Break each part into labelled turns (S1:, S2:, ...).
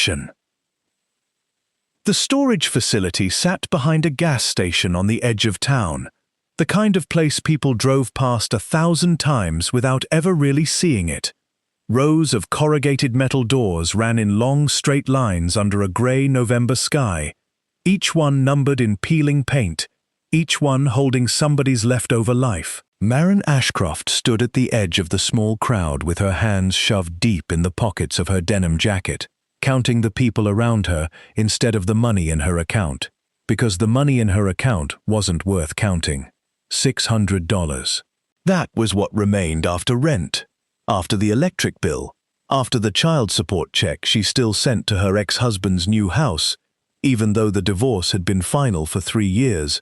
S1: Action! The storage facility sat behind a gas station on the edge of town, the kind of place people drove past 1,000 times without ever really seeing it. Rows of corrugated metal doors ran in long, straight lines under a grey November sky, each one numbered in peeling paint, each one holding somebody's leftover life. Maren Ashcroft stood at the edge of the small crowd with her hands shoved deep in the pockets of her denim jacket, counting the people around her instead of the money in her account, because the money in her account wasn't worth counting. $600. That was what remained after rent, after the electric bill, after the child support check she still sent to her ex-husband's new house, even though the divorce had been final for 3 years,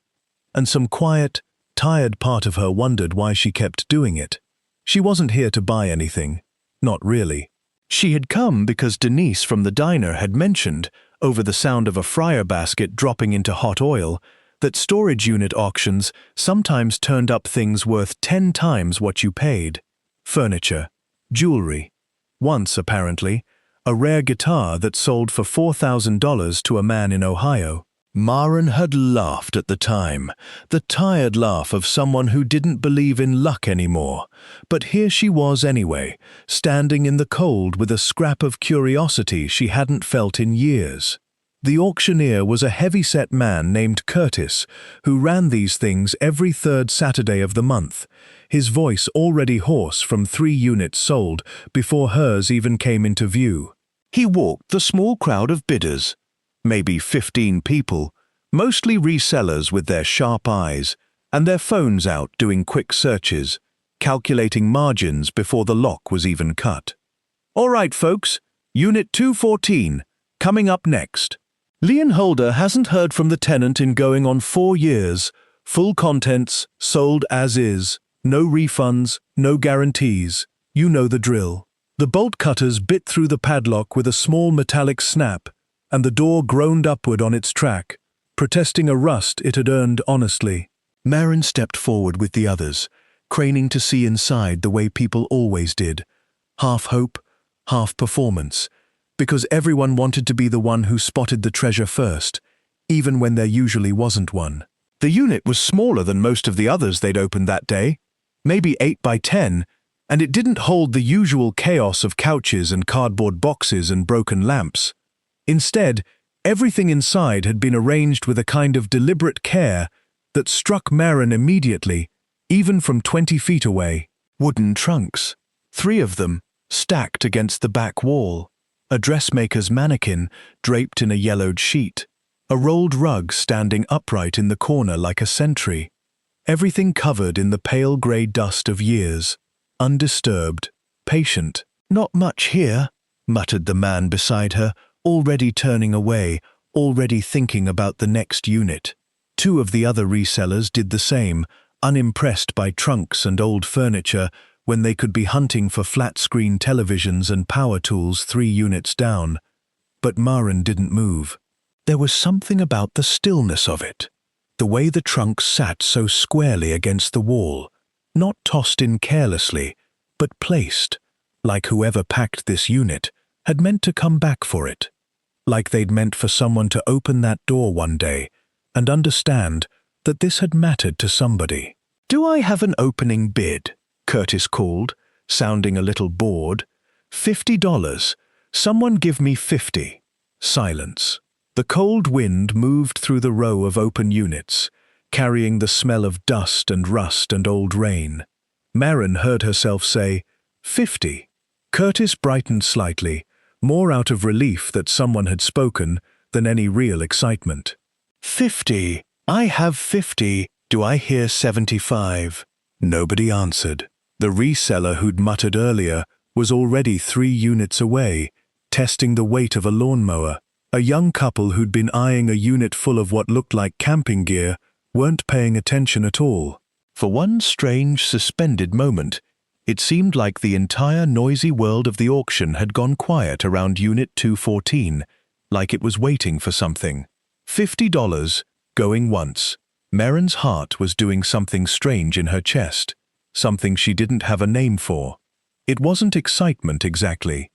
S1: and some quiet, tired part of her wondered why she kept doing it. She wasn't here to buy anything. Not really. She had come because Denise from the diner had mentioned, over the sound of a fryer basket dropping into hot oil, that storage unit auctions sometimes turned up things worth 10 times what you paid. Furniture, jewelry. Once, apparently, a rare guitar that sold for $4,000 to a man in Ohio. Maren had laughed at the time, the tired laugh of someone who didn't believe in luck anymore. But here she was anyway, standing in the cold with a scrap of curiosity she hadn't felt in years. The auctioneer was a heavy-set man named Curtis, who ran these things every third Saturday of the month, his voice already hoarse from 3 units sold before hers even came into view. He walked the small crowd of bidders, maybe 15 people, mostly resellers with their sharp eyes and their phones out doing quick searches, calculating margins before the lock was even cut. All right, folks, Unit 214, coming up next. Leon Holder hasn't heard from the tenant in going on 4 years, full contents, sold as is, no refunds, no guarantees. You know the drill. The bolt cutters bit through the padlock with a small metallic snap, and the door groaned upward on its track, protesting a rust it had earned honestly. Maren stepped forward with the others, craning to see inside the way people always did, half hope, half performance, because everyone wanted to be the one who spotted the treasure first, even when there usually wasn't one. The unit was smaller than most of the others they'd opened that day, maybe 8 by 10, and it didn't hold the usual chaos of couches and cardboard boxes and broken lamps. Instead, everything inside had been arranged with a kind of deliberate care that struck Maren immediately, even from 20 feet away. Wooden trunks, 3 of them, stacked against the back wall, a dressmaker's mannequin draped in a yellowed sheet, a rolled rug standing upright in the corner like a sentry, everything covered in the pale grey dust of years, undisturbed, patient. "Not much here," muttered the man beside her, already turning away, already thinking about the next unit. 2 of the other resellers did the same, unimpressed by trunks and old furniture when they could be hunting for flat-screen televisions and power tools 3 units down. But Maren didn't move. There was something about the stillness of it, the way the trunks sat so squarely against the wall, not tossed in carelessly, but placed, like whoever packed this unit had meant to come back for it, like they'd meant for someone to open that door one day and understand that this had mattered to somebody. "Do I have an opening bid?" Curtis called, sounding a little bored. $50. Someone give me 50. Silence. The cold wind moved through the row of open units, carrying the smell of dust and rust and old rain. Maren heard herself say, 50. Curtis brightened slightly, more out of relief that someone had spoken than any real excitement. 50. I have 50. Do I hear 75? Nobody answered. The reseller who'd muttered earlier was already 3 units away, testing the weight of a lawnmower. A young couple who'd been eyeing a unit full of what looked like camping gear weren't paying attention at all. For one strange, suspended moment, it seemed like the entire noisy world of the auction had gone quiet around Unit 214, like it was waiting for something. $50, going once. Maren's heart was doing something strange in her chest, something she didn't have a name for. It wasn't excitement exactly.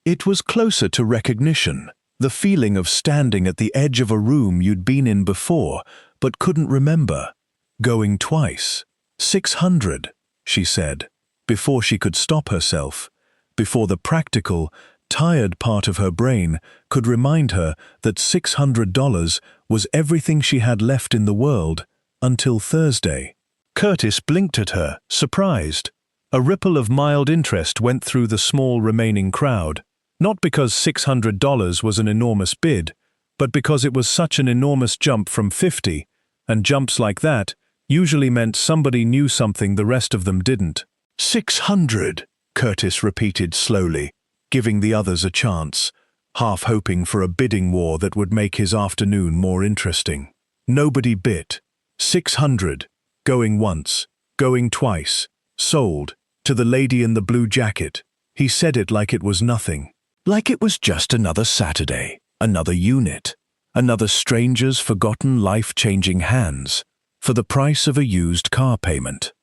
S1: It was closer to recognition, The feeling of standing at the edge of a room you'd been in before, but couldn't remember. Going twice. 600, she said, before she could stop herself, before the practical, tired part of her brain could remind her that $600 was everything she had left in the world until Thursday. Curtis blinked at her, surprised. A ripple of mild interest went through the small remaining crowd, not because $600 was an enormous bid, but because it was such an enormous jump from 50, and jumps like that usually meant somebody knew something the rest of them didn't. 600, Curtis repeated slowly, giving the others a chance, half hoping for a bidding war that would make his afternoon more interesting. Nobody bit. 600. Going once. Going twice. Sold. To the lady in the blue jacket. He said it like it was nothing. Like it was just another Saturday. Another unit. Another stranger's forgotten life-changing hands. For the price of a used car payment.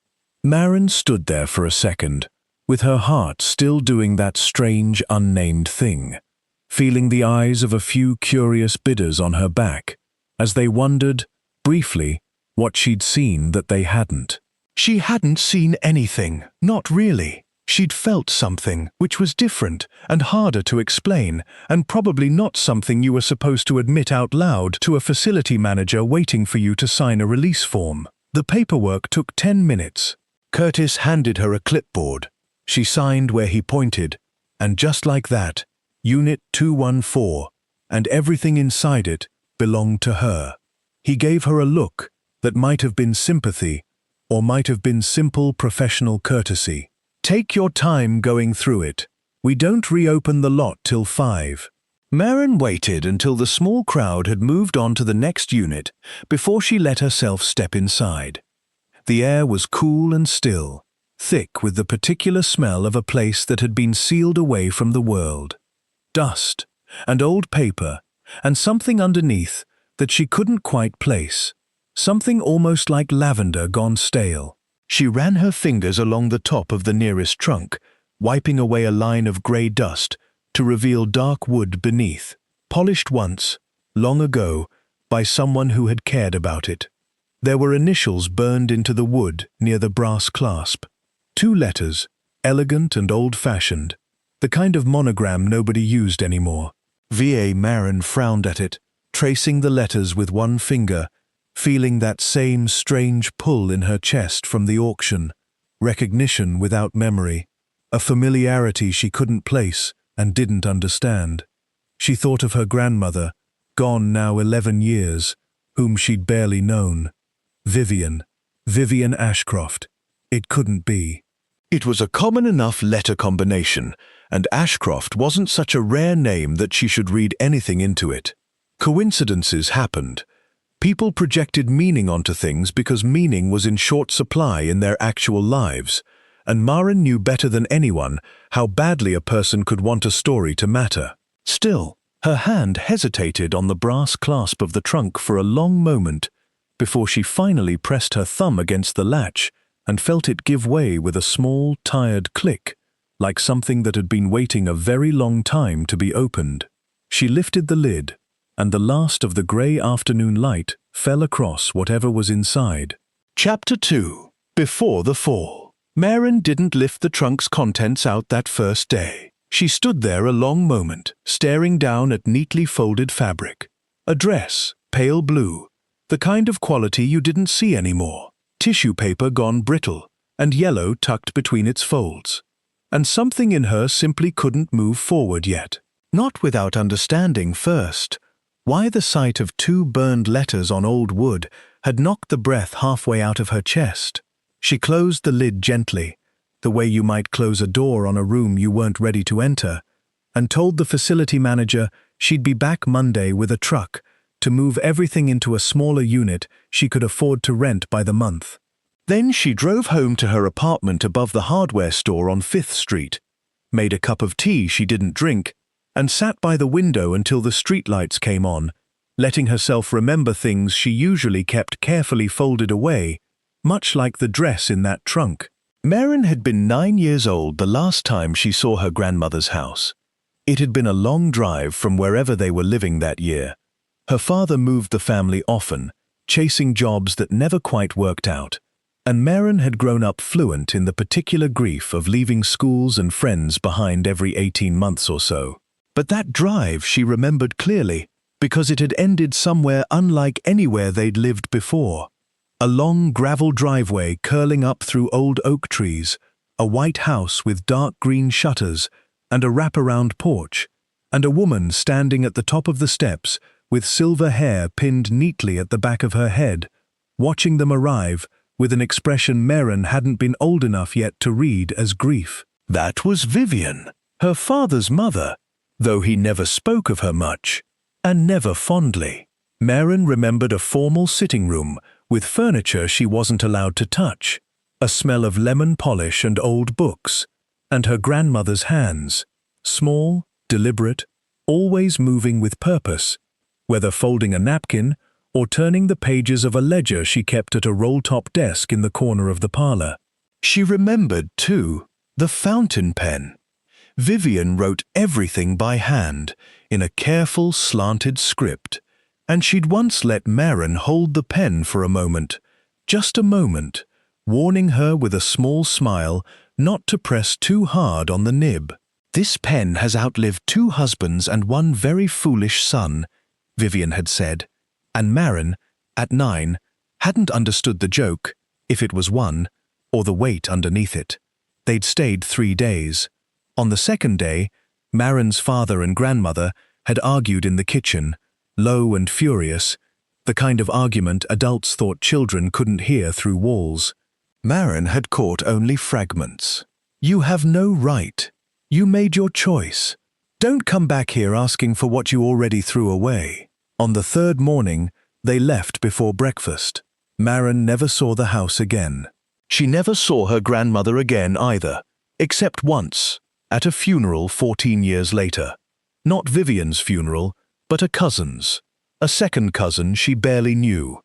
S1: Maren stood there for a second, with her heart still doing that strange unnamed thing, feeling the eyes of a few curious bidders on her back, as they wondered, briefly, what she'd seen that they hadn't. She hadn't seen anything, not really. She'd felt something, which was different and harder to explain, and probably not something you were supposed to admit out loud to a facility manager waiting for you to sign a release form. The paperwork took 10 minutes. Curtis handed her a clipboard. She signed where he pointed, and just like that, Unit 214, and everything inside it, belonged to her. He gave her a look that might have been sympathy, or might have been simple professional courtesy. Take your time going through it. We don't reopen the lot till 5. Maren waited until the small crowd had moved on to the next unit before she let herself step inside. The air was cool and still, thick with the particular smell of a place that had been sealed away from the world. Dust, and old paper, and something underneath that she couldn't quite place. Something almost like lavender gone stale. She ran her fingers along the top of the nearest trunk, wiping away a line of grey dust to reveal dark wood beneath, polished once, long ago, by someone who had cared about it. There were initials burned into the wood near the brass clasp. 2 letters, elegant and old-fashioned, the kind of monogram nobody used anymore. V.A. Maren frowned at it, tracing the letters with one finger, feeling that same strange pull in her chest from the auction, recognition without memory, a familiarity she couldn't place and didn't understand. She thought of her grandmother, gone now 11 years, whom she'd barely known. Vivian Ashcroft. It couldn't be. It was a common enough letter combination, and Ashcroft wasn't such a rare name that she should read anything into it. Coincidences happened. People projected meaning onto things because meaning was in short supply in their actual lives, and Maren knew better than anyone how badly a person could want a story to matter. Still, her hand hesitated on the brass clasp of the trunk for a long moment before she finally pressed her thumb against the latch and felt it give way with a small, tired click, like something that had been waiting a very long time to be opened. She lifted the lid, and the last of the grey afternoon light fell across whatever was inside. Chapter 2. Before the Fall. Maren didn't lift the trunk's contents out that first day. She stood there a long moment, staring down at neatly folded fabric. A dress, pale blue, the kind of quality you didn't see anymore. Tissue paper gone brittle, and yellow tucked between its folds. And something in her simply couldn't move forward yet. Not without understanding first why the sight of 2 burned letters on old wood had knocked the breath halfway out of her chest. She closed the lid gently, the way you might close a door on a room you weren't ready to enter, and told the facility manager she'd be back Monday with a truck to move everything into a smaller unit she could afford to rent by the month. Then she drove home to her apartment above the hardware store on 5th Street, made a cup of tea she didn't drink, and sat by the window until the streetlights came on, letting herself remember things she usually kept carefully folded away, much like the dress in that trunk. Maren had been 9 years old the last time she saw her grandmother's house. It had been a long drive from wherever they were living that year. Her father moved the family often, chasing jobs that never quite worked out, and Maren had grown up fluent in the particular grief of leaving schools and friends behind every 18 months or so. But that drive she remembered clearly, because it had ended somewhere unlike anywhere they'd lived before. A long gravel driveway curling up through old oak trees, a white house with dark green shutters, and a wraparound porch, and a woman standing at the top of the steps with silver hair pinned neatly at the back of her head, watching them arrive with an expression Maren hadn't been old enough yet to read as grief. That was Vivian, her father's mother, though he never spoke of her much, and never fondly. Maren remembered a formal sitting room with furniture she wasn't allowed to touch, a smell of lemon polish and old books, and her grandmother's hands, small, deliberate, always moving with purpose, whether folding a napkin or turning the pages of a ledger she kept at a roll-top desk in the corner of the parlor. She remembered, too, the fountain pen. Vivian wrote everything by hand, in a careful, slanted script, and she'd once let Maren hold the pen for a moment, just a moment, warning her with a small smile not to press too hard on the nib. "This pen has outlived 2 husbands and 1 very foolish son," Vivian had said, and Maren, at 9, hadn't understood the joke, if it was one, or the weight underneath it. They'd stayed 3 days. On the second day, Maren's father and grandmother had argued in the kitchen, low and furious, the kind of argument adults thought children couldn't hear through walls. Maren had caught only fragments. "You have no right. You made your choice. Don't come back here asking for what you already threw away." On the 3rd morning, they left before breakfast. Maren never saw the house again. She never saw her grandmother again either, except once, at a funeral 14 years later. Not Vivian's funeral, but a cousin's. A second cousin she barely knew,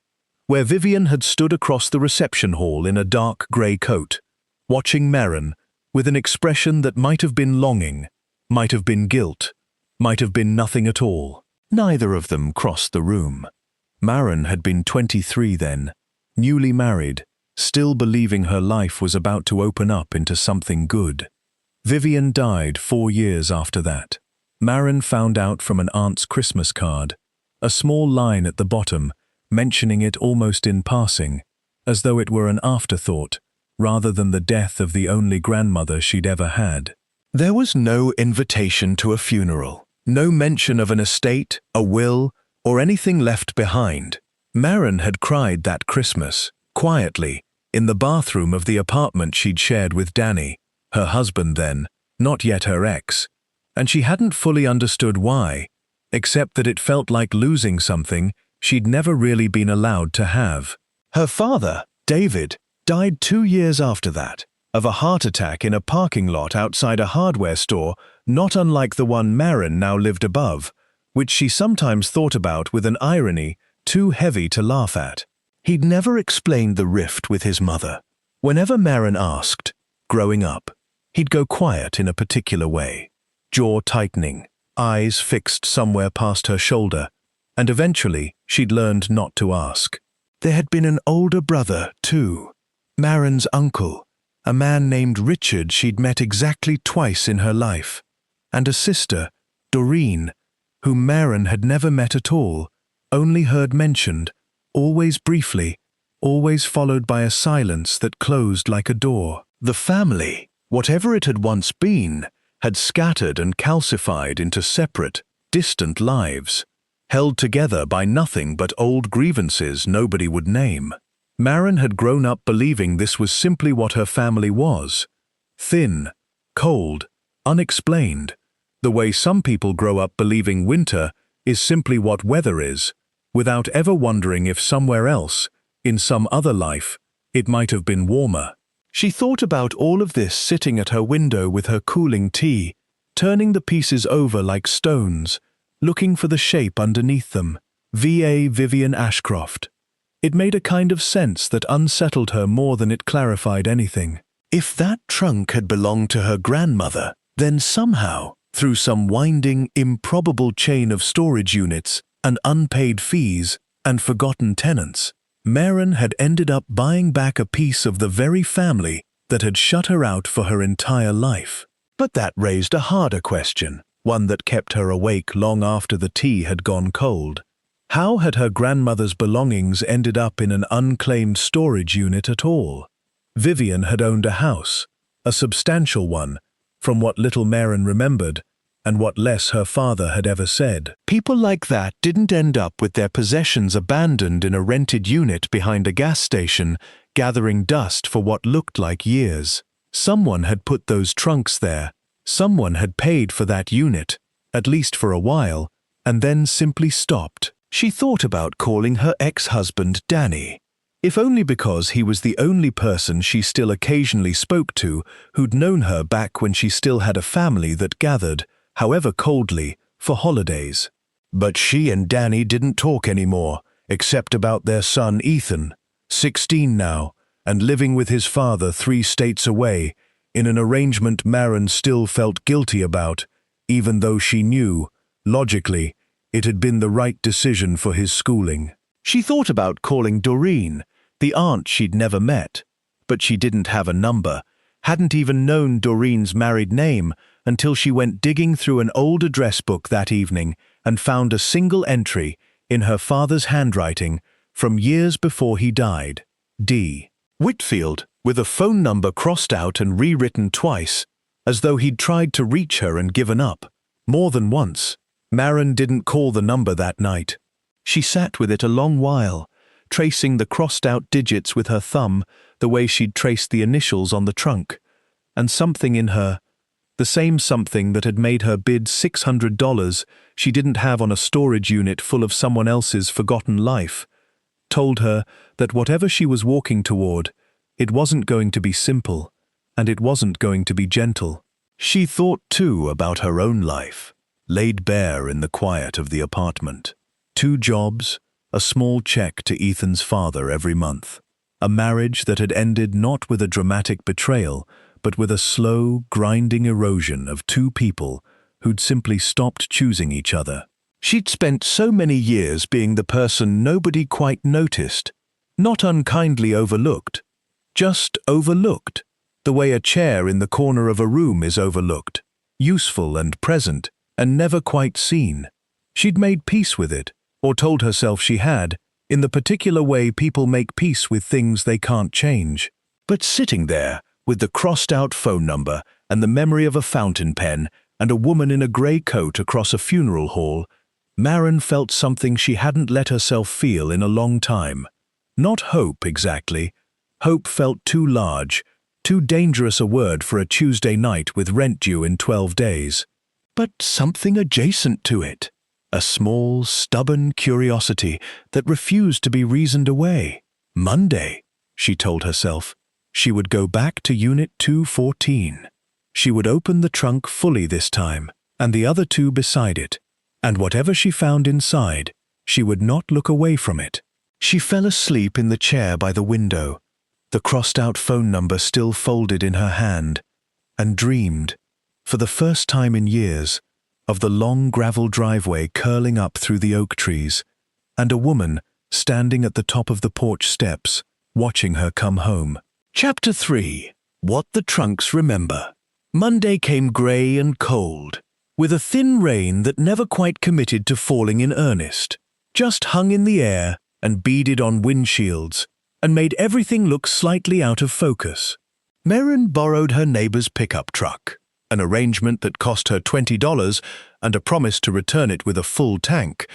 S1: where Vivian had stood across the reception hall in a dark grey coat, watching Maren with an expression that might have been longing, might have been guilt, might have been nothing at all. Neither of them crossed the room. Maren had been 23 then, newly married, still believing her life was about to open up into something good. Vivian died 4 years after that. Maren found out from an aunt's Christmas card, a small line at the bottom, mentioning it almost in passing, as though it were an afterthought, rather than the death of the only grandmother she'd ever had. There was no invitation to a funeral, no mention of an estate, a will, or anything left behind. Maren had cried that Christmas, quietly, in the bathroom of the apartment she'd shared with Danny, her husband then, not yet her ex, and she hadn't fully understood why, except that it felt like losing something she'd never really been allowed to have. Her father, David, died 2 years after that, of a heart attack in a parking lot outside a hardware store not unlike the one Maren now lived above, which she sometimes thought about with an irony too heavy to laugh at. He'd never explained the rift with his mother. Whenever Maren asked, growing up, he'd go quiet in a particular way, jaw tightening, eyes fixed somewhere past her shoulder, and eventually she'd learned not to ask. There had been an older brother, too, Maren's uncle, a man named Richard she'd met exactly twice in her life, and a sister, Doreen, whom Maren had never met at all, only heard mentioned, always briefly, always followed by a silence that closed like a door. The family, whatever it had once been, had scattered and calcified into separate, distant lives, held together by nothing but old grievances nobody would name. Maren had grown up believing this was simply what her family was. Thin, cold, unexplained, the way some people grow up believing winter is simply what weather is, without ever wondering if somewhere else, in some other life, it might have been warmer. She thought about all of this sitting at her window with her cooling tea, turning the pieces over like stones, looking for the shape underneath them. V.A. Vivian Ashcroft. It made a kind of sense that unsettled her more than it clarified anything. If that trunk had belonged to her grandmother, then somehow, Through some winding, improbable chain of storage units and unpaid fees and forgotten tenants, Maren had ended up buying back a piece of the very family that had shut her out for her entire life. But that raised a harder question, one that kept her awake long after the tea had gone cold. How had her grandmother's belongings ended up in an unclaimed storage unit at all? Vivian had owned a house, a substantial one, from what little Maren remembered, and what less her father had ever said. People like that didn't end up with their possessions abandoned in a rented unit behind a gas station, gathering dust for what looked like years. Someone had put those trunks there, someone had paid for that unit, at least for a while, and then simply stopped. She thought about calling her ex-husband Danny, if only because he was the only person she still occasionally spoke to who'd known her back when she still had a family that gathered, however coldly, for holidays. But she and Danny didn't talk anymore, except about their son Ethan, 16 now, and living with his father 3 states away, in an arrangement Maren still felt guilty about, even though she knew, logically, it had been the right decision for his schooling. She thought about calling Doreen, the aunt she'd never met, but she didn't have a number, hadn't even known Doreen's married name until she went digging through an old address book that evening and found a single entry, in her father's handwriting, from years before he died. D. Whitfield, with a phone number crossed out and rewritten twice, as though he'd tried to reach her and given up. More than once. Maren didn't call the number that night. She sat with it a long while, tracing the crossed-out digits with her thumb the way she'd traced the initials on the trunk, and something in her, the same something that had made her bid $600 she didn't have on a storage unit full of someone else's forgotten life, told her that whatever she was walking toward, it wasn't going to be simple, and it wasn't going to be gentle. She thought, too, about her own life, laid bare in the quiet of the apartment. 2 jobs, a small check to Ethan's father every month, a marriage that had ended not with a dramatic betrayal, but with a slow, grinding erosion of 2 people who'd simply stopped choosing each other. She'd spent so many years being the person nobody quite noticed, not unkindly overlooked, just overlooked, the way a chair in the corner of a room is overlooked, useful and present, and never quite seen. She'd made peace with it, or told herself she had, in the particular way people make peace with things they can't change. But sitting there, with the crossed-out phone number and the memory of a fountain pen and a woman in a grey coat across a funeral hall, Maren felt something she hadn't let herself feel in a long time. Not hope, exactly. Hope felt too large, too dangerous a word for a Tuesday night with rent due in 12 days. But something adjacent to it. A small, stubborn curiosity that refused to be reasoned away. Monday, she told herself. She would go back to Unit 214. She would open the trunk fully this time, and the other 2 beside it. And whatever she found inside, she would not look away from it. She fell asleep in the chair by the window, the crossed-out phone number still folded in her hand, and dreamed, for the first time in years, of the long gravel driveway curling up through the oak trees, and a woman standing at the top of the porch steps, watching her come home. Chapter 3. What the Trunks Remember. Monday came grey and cold, with a thin rain that never quite committed to falling in earnest, just hung in the air and beaded on windshields, and made everything look slightly out of focus. Maren borrowed her neighbor's pickup truck, an arrangement that cost her $20 and a promise to return it with a full tank,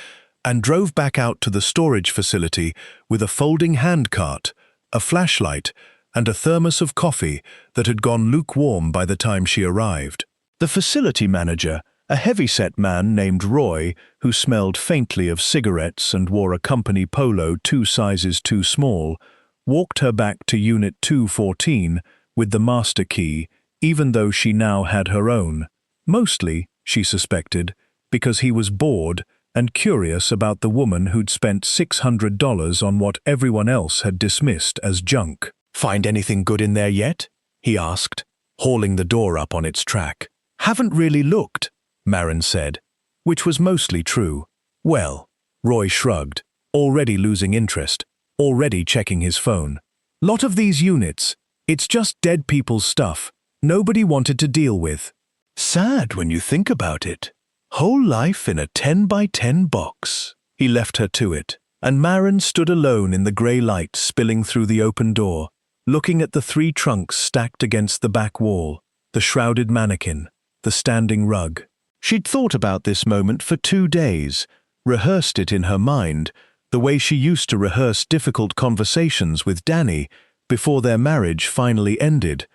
S1: and drove back out to the storage facility with a folding handcart, a flashlight, and a thermos of coffee that had gone lukewarm by the time she arrived. The facility manager, a heavy-set man named Roy, who smelled faintly of cigarettes and wore a company polo 2 sizes too small, walked her back to Unit 214 with the master key, even though she now had her own, mostly, she suspected, because he was bored and curious about the woman who'd spent $600 on what everyone else had dismissed as junk. "Find anything good in there yet?" he asked, hauling the door up on its track. "Haven't really looked," Marin said, which was mostly true. Well, Roy shrugged, already losing interest, already checking his phone. Lot of these units, it's just dead people's stuff, nobody wanted to deal with. Sad when you think about it. Whole life in a 10 by 10 box. He left her to it, and Marin stood alone in the grey light spilling through the open door, looking at the 3 trunks stacked against the back wall, the shrouded mannequin, the standing rug. She'd thought about this moment for 2 days, rehearsed it in her mind, the way she used to rehearse difficult conversations with Danny before their marriage finally ended.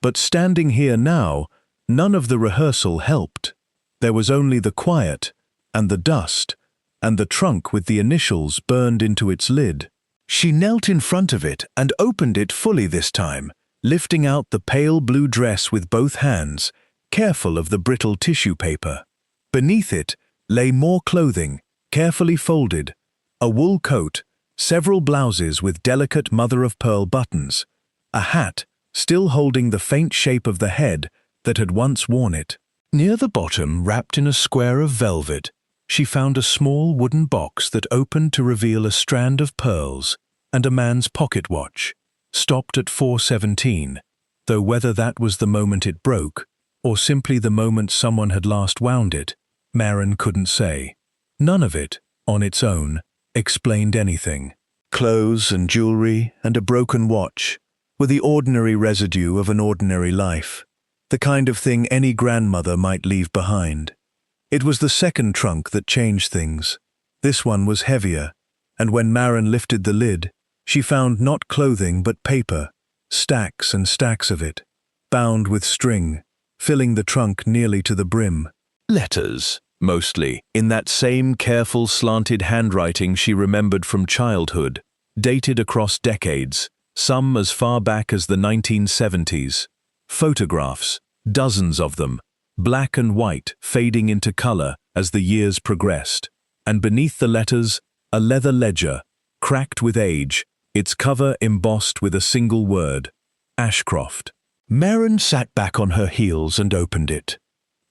S1: But standing here now, none of the rehearsal helped. There was only the quiet, and the dust, and the trunk with the initials burned into its lid. She knelt in front of it and opened it fully this time, lifting out the pale blue dress with both hands, careful of the brittle tissue paper. Beneath it lay more clothing, carefully folded, a wool coat, several blouses with delicate mother-of-pearl buttons, a hat still holding the faint shape of the head that had once worn it. Near the bottom, wrapped in a square of velvet, she found a small wooden box that opened to reveal a strand of pearls and a man's pocket watch, stopped at 4:17, though whether that was the moment it broke, or simply the moment someone had last wound it, Marin couldn't say. None of it, on its own, explained anything. Clothes and jewelry and a broken watch were the ordinary residue of an ordinary life, the kind of thing any grandmother might leave behind. It was the second trunk that changed things. This one was heavier, and when Marin lifted the lid, she found not clothing but paper, stacks and stacks of it, bound with string, filling the trunk nearly to the brim. Letters, mostly, in that same careful slanted handwriting she remembered from childhood, dated across decades, some as far back as the 1970s. Photographs, dozens of them, black and white fading into color as the years progressed, and beneath the letters, a leather ledger, cracked with age, its cover embossed with a single word, Ashcroft. Marin sat back on her heels and opened it.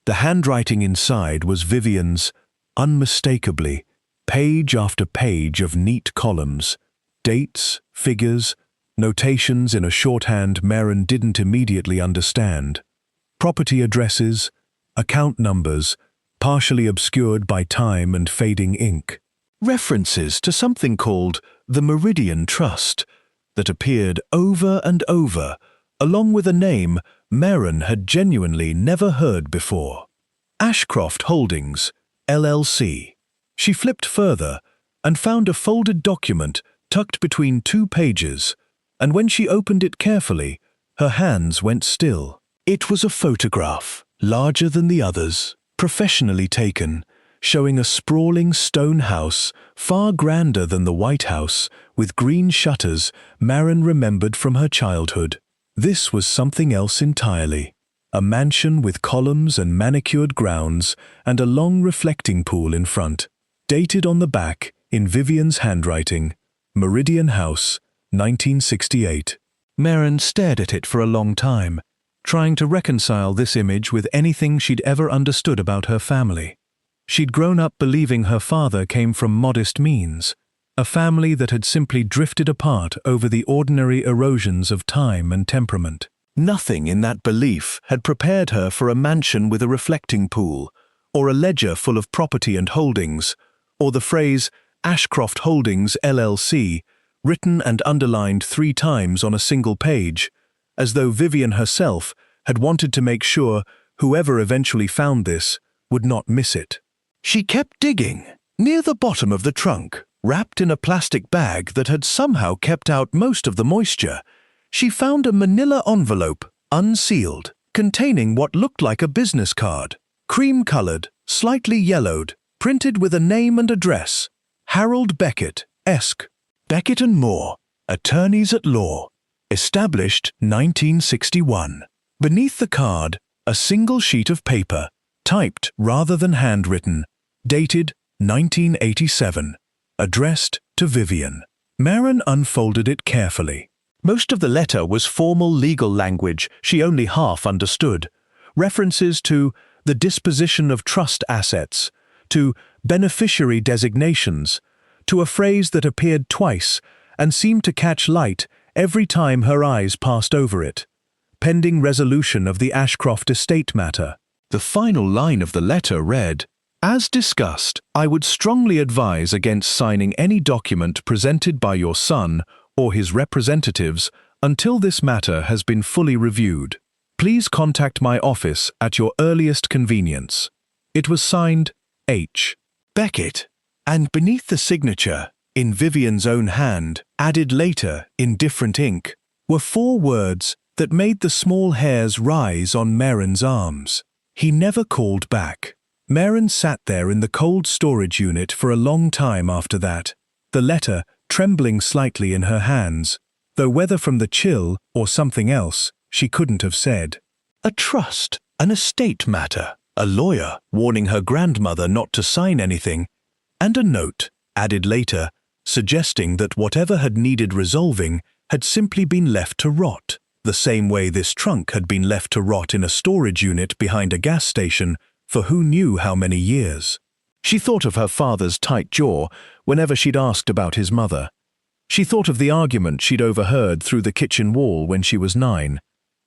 S1: The handwriting inside was Vivian's, unmistakably, page after page of neat columns, dates, figures, notations in a shorthand Marin didn't immediately understand, property addresses, account numbers, partially obscured by time and fading ink, references to something called the Meridian Trust that appeared over and over, along with a name Marin had genuinely never heard before. Ashcroft Holdings, LLC. She flipped further and found a folded document tucked between 2 pages, and when she opened it carefully, her hands went still. It was a photograph, larger than the others, professionally taken, showing a sprawling stone house far grander than the White House, with green shutters Marin remembered from her childhood. This was something else entirely. A mansion with columns and manicured grounds and a long reflecting pool in front. Dated on the back, in Vivian's handwriting, Meridian House, 1968. Marin stared at it for a long time, trying to reconcile this image with anything she'd ever understood about her family. She'd grown up believing her father came from modest means, a family that had simply drifted apart over the ordinary erosions of time and temperament. Nothing in that belief had prepared her for a mansion with a reflecting pool, or a ledger full of property and holdings, or the phrase Ashcroft Holdings LLC, written and underlined 3 times on a single page, as though Vivian herself had wanted to make sure whoever eventually found this would not miss it. She kept digging. Near the bottom of the trunk, wrapped in a plastic bag that had somehow kept out most of the moisture, she found a manila envelope, unsealed, containing what looked like a business card, cream-colored, slightly yellowed, printed with a name and address, Harold Beckett, Esq., Beckett and Moore, Attorneys at Law, established 1961. Beneath the card, a single sheet of paper, typed rather than handwritten, dated 1987, addressed to Vivian. Marin unfolded it carefully. Most of the letter was formal legal language she only half understood, references to the disposition of trust assets, to beneficiary designations, to a phrase that appeared twice and seemed to catch light every time her eyes passed over it. Pending resolution of the Ashcroft estate matter. The final line of the letter read, "As discussed, I would strongly advise against signing any document presented by your son or his representatives until this matter has been fully reviewed. Please contact my office at your earliest convenience." It was signed H. Beckett, and beneath the signature, in Vivian's own hand, added later in different ink, were 4 words that made the small hairs rise on Maren's arms. He never called back. Maren sat there in the cold storage unit for a long time after that, the letter trembling slightly in her hands, though whether from the chill or something else, she couldn't have said. A trust, an estate matter, a lawyer warning her grandmother not to sign anything, and a note, added later, suggesting that whatever had needed resolving had simply been left to rot, the same way this trunk had been left to rot in a storage unit behind a gas station for who knew how many years. She thought of her father's tight jaw whenever she'd asked about his mother. She thought of the argument she'd overheard through the kitchen wall when she was 9.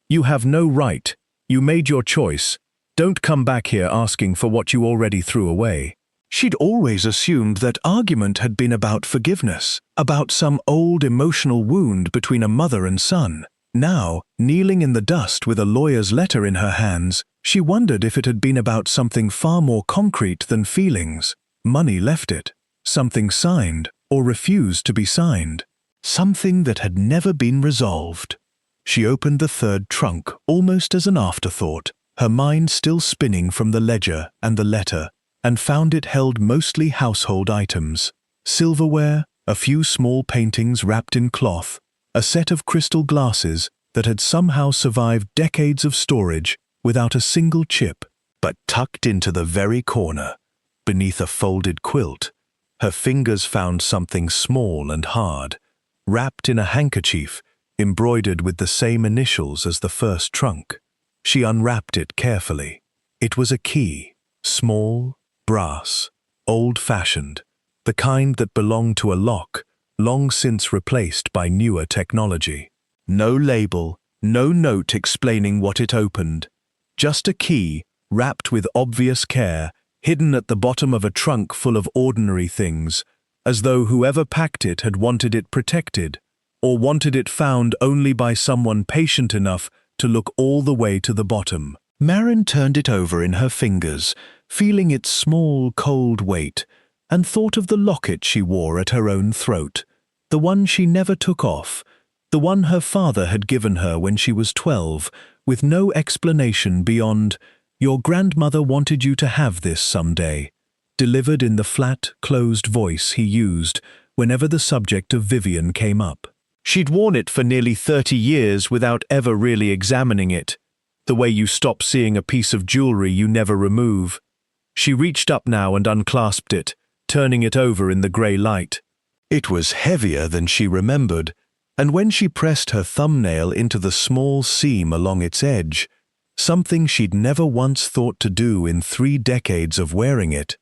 S1: "You have no right. You made your choice. Don't come back here asking for what you already threw away." She'd always assumed that argument had been about forgiveness, about some old emotional wound between a mother and son. Now, kneeling in the dust with a lawyer's letter in her hands, she wondered if it had been about something far more concrete than feelings. Money left it. Something signed, or refused to be signed. Something that had never been resolved. She opened the 3rd trunk almost as an afterthought, her mind still spinning from the ledger and the letter, and found it held mostly household items. Silverware, a few small paintings wrapped in cloth, a set of crystal glasses that had somehow survived decades of storage without a single chip, but tucked into the very corner, beneath a folded quilt, her fingers found something small and hard, wrapped in a handkerchief, embroidered with the same initials as the first trunk. She unwrapped it carefully. It was a key, small, brass, old-fashioned, the kind that belonged to a lock, long since replaced by newer technology. No label, no note explaining what it opened. Just a key, wrapped with obvious care, hidden at the bottom of a trunk full of ordinary things, as though whoever packed it had wanted it protected, or wanted it found only by someone patient enough to look all the way to the bottom. Maren turned it over in her fingers, feeling its small, cold weight, and thought of the locket she wore at her own throat, the one she never took off, the one her father had given her when she was 12, with no explanation beyond, "Your grandmother wanted you to have this someday," delivered in the flat, closed voice he used whenever the subject of Vivian came up. She'd worn it for nearly 30 years without ever really examining it, the way you stop seeing a piece of jewelry you never remove. She reached up now and unclasped it, turning it over in the grey light. It was heavier than she remembered, and when she pressed her thumbnail into the small seam along its edge, something she'd never once thought to do in 3 decades of wearing it,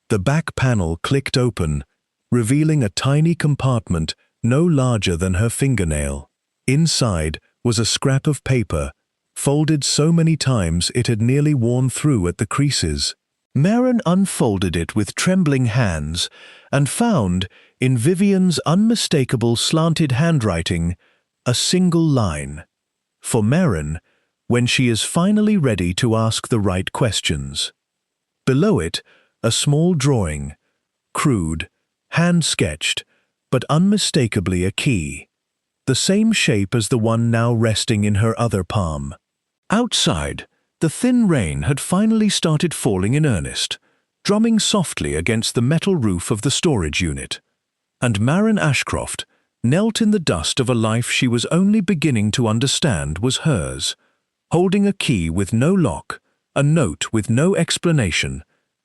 S1: the back panel clicked open, revealing a tiny compartment no larger than her fingernail. Inside was a scrap of paper, folded so many times it had nearly worn through at the creases. Maren unfolded it with trembling hands and found, in Vivian's unmistakable slanted handwriting, a single line. For Maren, when she is finally ready to ask the right questions. Below it, a small drawing, crude, hand-sketched, but unmistakably a key, the same shape as the one now resting in her other palm. Outside, the thin rain had finally started falling in earnest, drumming softly against the metal roof of the storage unit, and Maren Ashcroft knelt in the dust of a life she was only beginning to understand was hers, holding a key with no lock, a note with no explanation,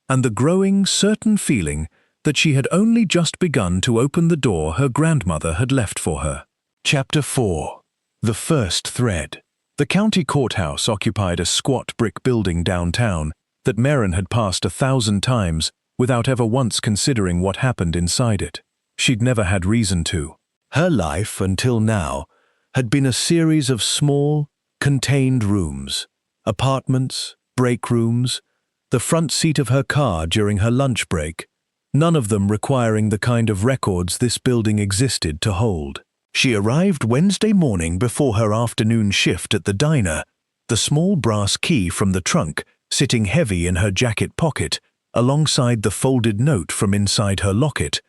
S1: and the growing, certain feeling that she had only just begun to open the door her grandmother had left for her. Chapter 4. The First Thread. The county courthouse occupied a squat brick building downtown, that Maren had passed 1,000 times without ever once considering what happened inside it. She'd never had reason to. Her life, until now, had been a series of small, contained rooms, apartments, break rooms, the front seat of her car during her lunch break, none of them requiring the kind of records this building existed to hold. She arrived Wednesday morning before her afternoon shift at the diner, the small brass key from the trunk sitting heavy in her jacket pocket, alongside the folded note from inside her locket,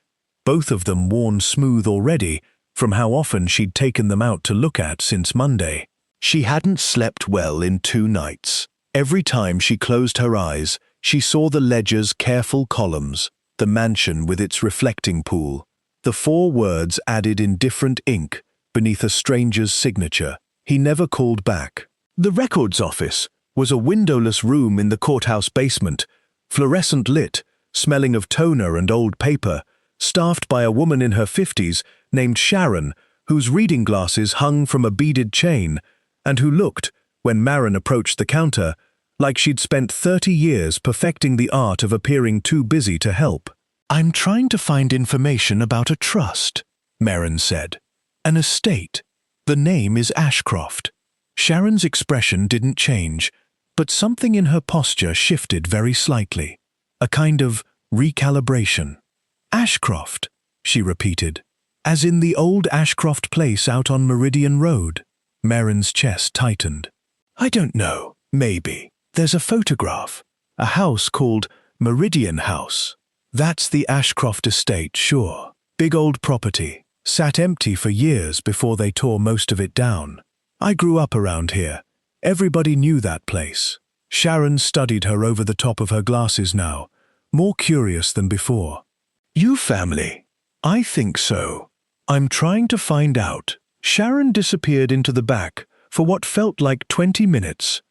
S1: both of them worn smooth already from how often she'd taken them out to look at since Monday. She hadn't slept well in 2 nights. Every time she closed her eyes, she saw the ledger's careful columns, the mansion with its reflecting pool, the 4 words added in different ink beneath a stranger's signature. He never called back. The records office was a windowless room in the courthouse basement, fluorescent lit, smelling of toner and old paper, staffed by a woman in her 50s named Sharon, whose reading glasses hung from a beaded chain, and who looked, when Maren approached the counter, like she'd spent 30 years perfecting the art of appearing too busy to help. "I'm trying to find information about a trust," Maren said. "An estate. The name is Ashcroft." Sharon's expression didn't change, but something in her posture shifted very slightly. A kind of recalibration. "Ashcroft," she repeated. "As in the old Ashcroft place out on Meridian Road?" Maren's chest tightened. "I don't know. Maybe. There's a photograph. A house called Meridian House. That's the Ashcroft estate, sure. Big old property. Sat empty for years before they tore most of it down. I grew up around here. Everybody knew that place." Sharon studied her over the top of her glasses now, more curious than before. "You family?" "I think so. I'm trying to find out." Sharon disappeared into the back for what felt like 20 minutes,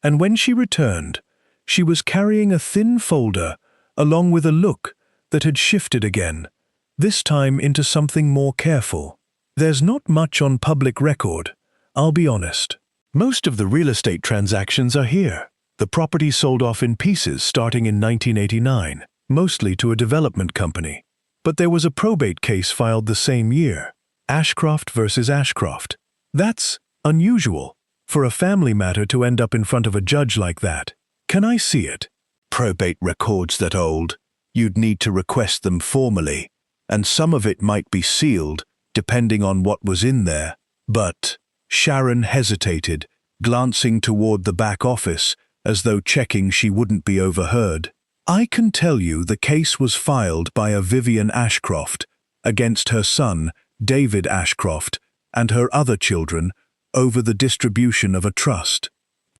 S1: and when she returned, she was carrying a thin folder along with a look that had shifted again, this time into something more careful. "There's not much on public record, I'll be honest. Most of the real estate transactions are here. The property sold off in pieces starting in 1989, mostly to a development company. But there was a probate case filed the same year, Ashcroft versus Ashcroft. That's unusual for a family matter to end up in front of a judge like that. Can I see it?" "Probate records that old. You'd need to request them formally, and some of it might be sealed, depending on what was in there. But..." Sharon hesitated, glancing toward the back office, as though checking she wouldn't be overheard. "I can tell you the case was filed by a Vivian Ashcroft against her son, David Ashcroft, and her other children over the distribution of a trust.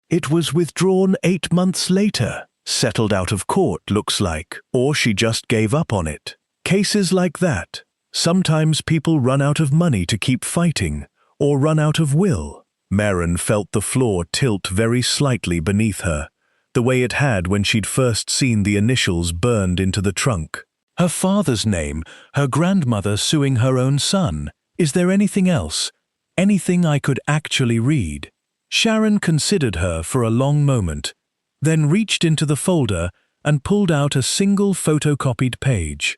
S1: It was withdrawn 8 months later, settled out of court, looks like, or she just gave up on it. Cases like that. Sometimes people run out of money to keep fighting, or run out of will." Maren felt the floor tilt very slightly beneath her, the way it had when she'd first seen the initials burned into the trunk. Her father's name, her grandmother suing her own son. Is there anything else? Anything I could actually read? Sharon considered her for a long moment, then reached into the folder and pulled out a single photocopied page.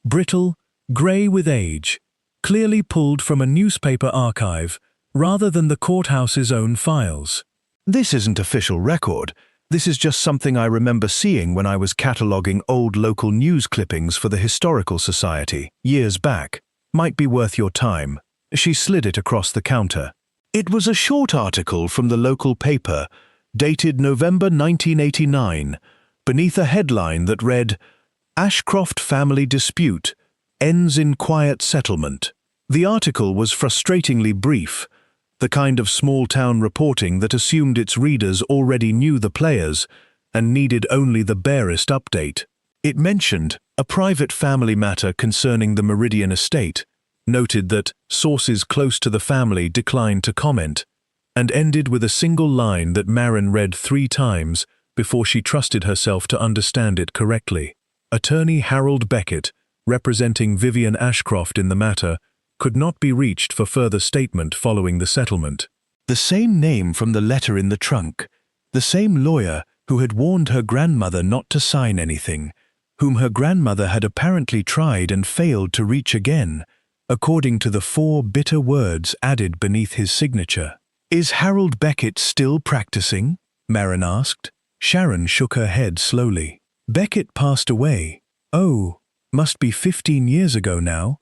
S1: Brittle, grey with age, clearly pulled from a newspaper archive rather than the courthouse's own files. "This isn't official record. This is just something I remember seeing when I was cataloguing old local news clippings for the Historical Society, years back. Might be worth your time." She slid it across the counter. It was a short article from the local paper, dated November 1989, beneath a headline that read, "Ashcroft Family Dispute Ends in Quiet Settlement." The article was frustratingly brief, the kind of small-town reporting that assumed its readers already knew the players and needed only the barest update. It mentioned a private family matter concerning the Meridian estate, noted that sources close to the family declined to comment, and ended with a single line that Maren read 3 times before she trusted herself to understand it correctly. Attorney Harold Beckett, representing Vivian Ashcroft in the matter, could not be reached for further statement following the settlement. The same name from the letter in the trunk, the same lawyer who had warned her grandmother not to sign anything, whom her grandmother had apparently tried and failed to reach again, according to the 4 bitter words added beneath his signature. "Is Harold Beckett still practicing?" Maren asked. Sharon shook her head slowly. "Beckett passed away. Oh, must be 15 years ago now."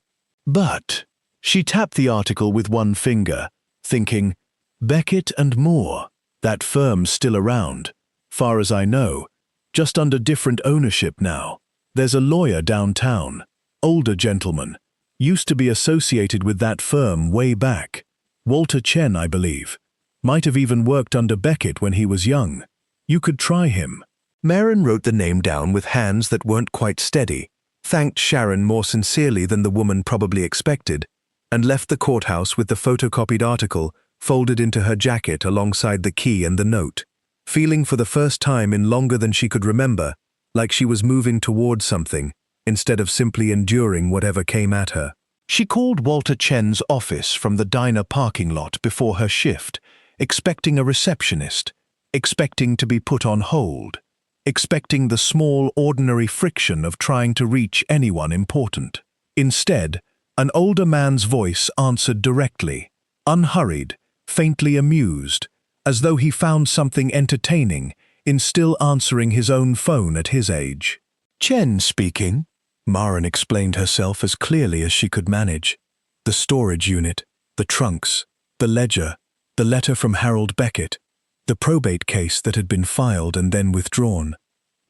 S1: "But," she tapped the article with one finger, thinking, "Beckett and Moore, that firm's still around. Far as I know, just under different ownership now. There's a lawyer downtown, older gentleman, used to be associated with that firm way back. Walter Chen, I believe. Might have even worked under Beckett when he was young. You could try him." Maren wrote the name down with hands that weren't quite steady, thanked Sharon more sincerely than the woman probably expected, and left the courthouse with the photocopied article folded into her jacket alongside the key and the note, feeling for the first time in longer than she could remember like she was moving towards something instead of simply enduring whatever came at her. She called Walter Chen's office from the diner parking lot before her shift, expecting a receptionist, expecting to be put on hold, expecting the small, ordinary friction of trying to reach anyone important. Instead, an older man's voice answered directly, unhurried, faintly amused, as though he found something entertaining in still answering his own phone at his age. "Chen speaking," Maren explained herself as clearly as she could manage. The storage unit, the trunks, the ledger, the letter from Harold Beckett, the probate case that had been filed and then withdrawn.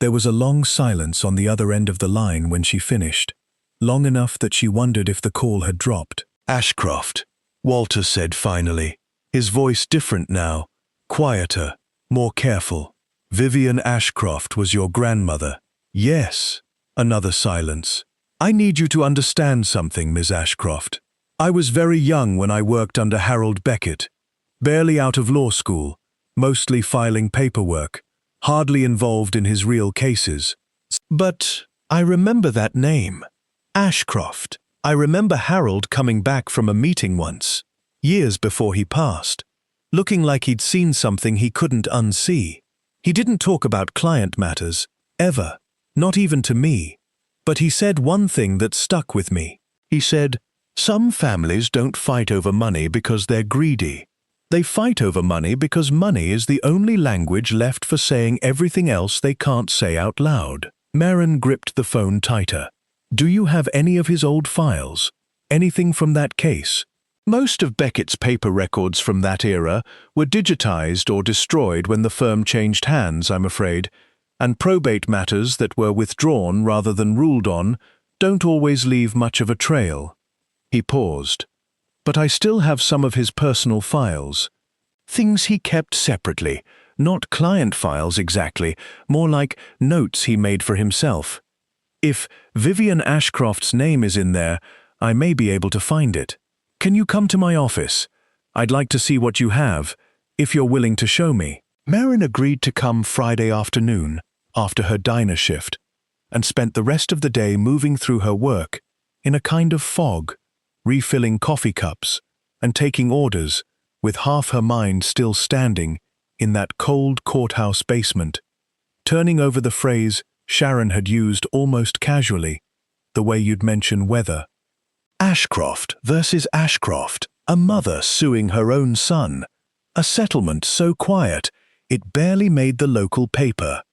S1: There was a long silence on the other end of the line when she finished, long enough that she wondered if the call had dropped. "Ashcroft," Walter said finally, his voice different now, quieter, more careful. "Vivian Ashcroft was your grandmother." "Yes." Another silence. "I need you to understand something, Miss Ashcroft. I was very young when I worked under Harold Beckett, barely out of law school, mostly filing paperwork, hardly involved in his real cases. But I remember that name. Ashcroft. I remember Harold coming back from a meeting once, years before he passed, looking like he'd seen something he couldn't unsee. He didn't talk about client matters, ever, not even to me. But he said one thing that stuck with me. He said, "Some families don't fight over money because they're greedy. They fight over money because money is the only language left for saying everything else they can't say out loud." Maren gripped the phone tighter. "Do you have any of his old files? Anything from that case?" Most of Beckett's paper records from that era were digitized or destroyed when the firm changed hands, I'm afraid, and probate matters that were withdrawn rather than ruled on don't always leave much of a trail. He paused. "But I still have some of his personal files. Things he kept separately, not client files exactly, more like notes he made for himself. If Vivian Ashcroft's name is in there, I may be able to find it. Can you come to my office? I'd like to see what you have, if you're willing to show me." Maren agreed to come Friday afternoon, after her diner shift, and spent the rest of the day moving through her work in a kind of fog, refilling coffee cups and taking orders, with half her mind still standing in that cold courthouse basement, turning over the phrase Sharon had used almost casually, the way you'd mention weather. Ashcroft versus Ashcroft, a mother suing her own son, a settlement so quiet it barely made the local paper,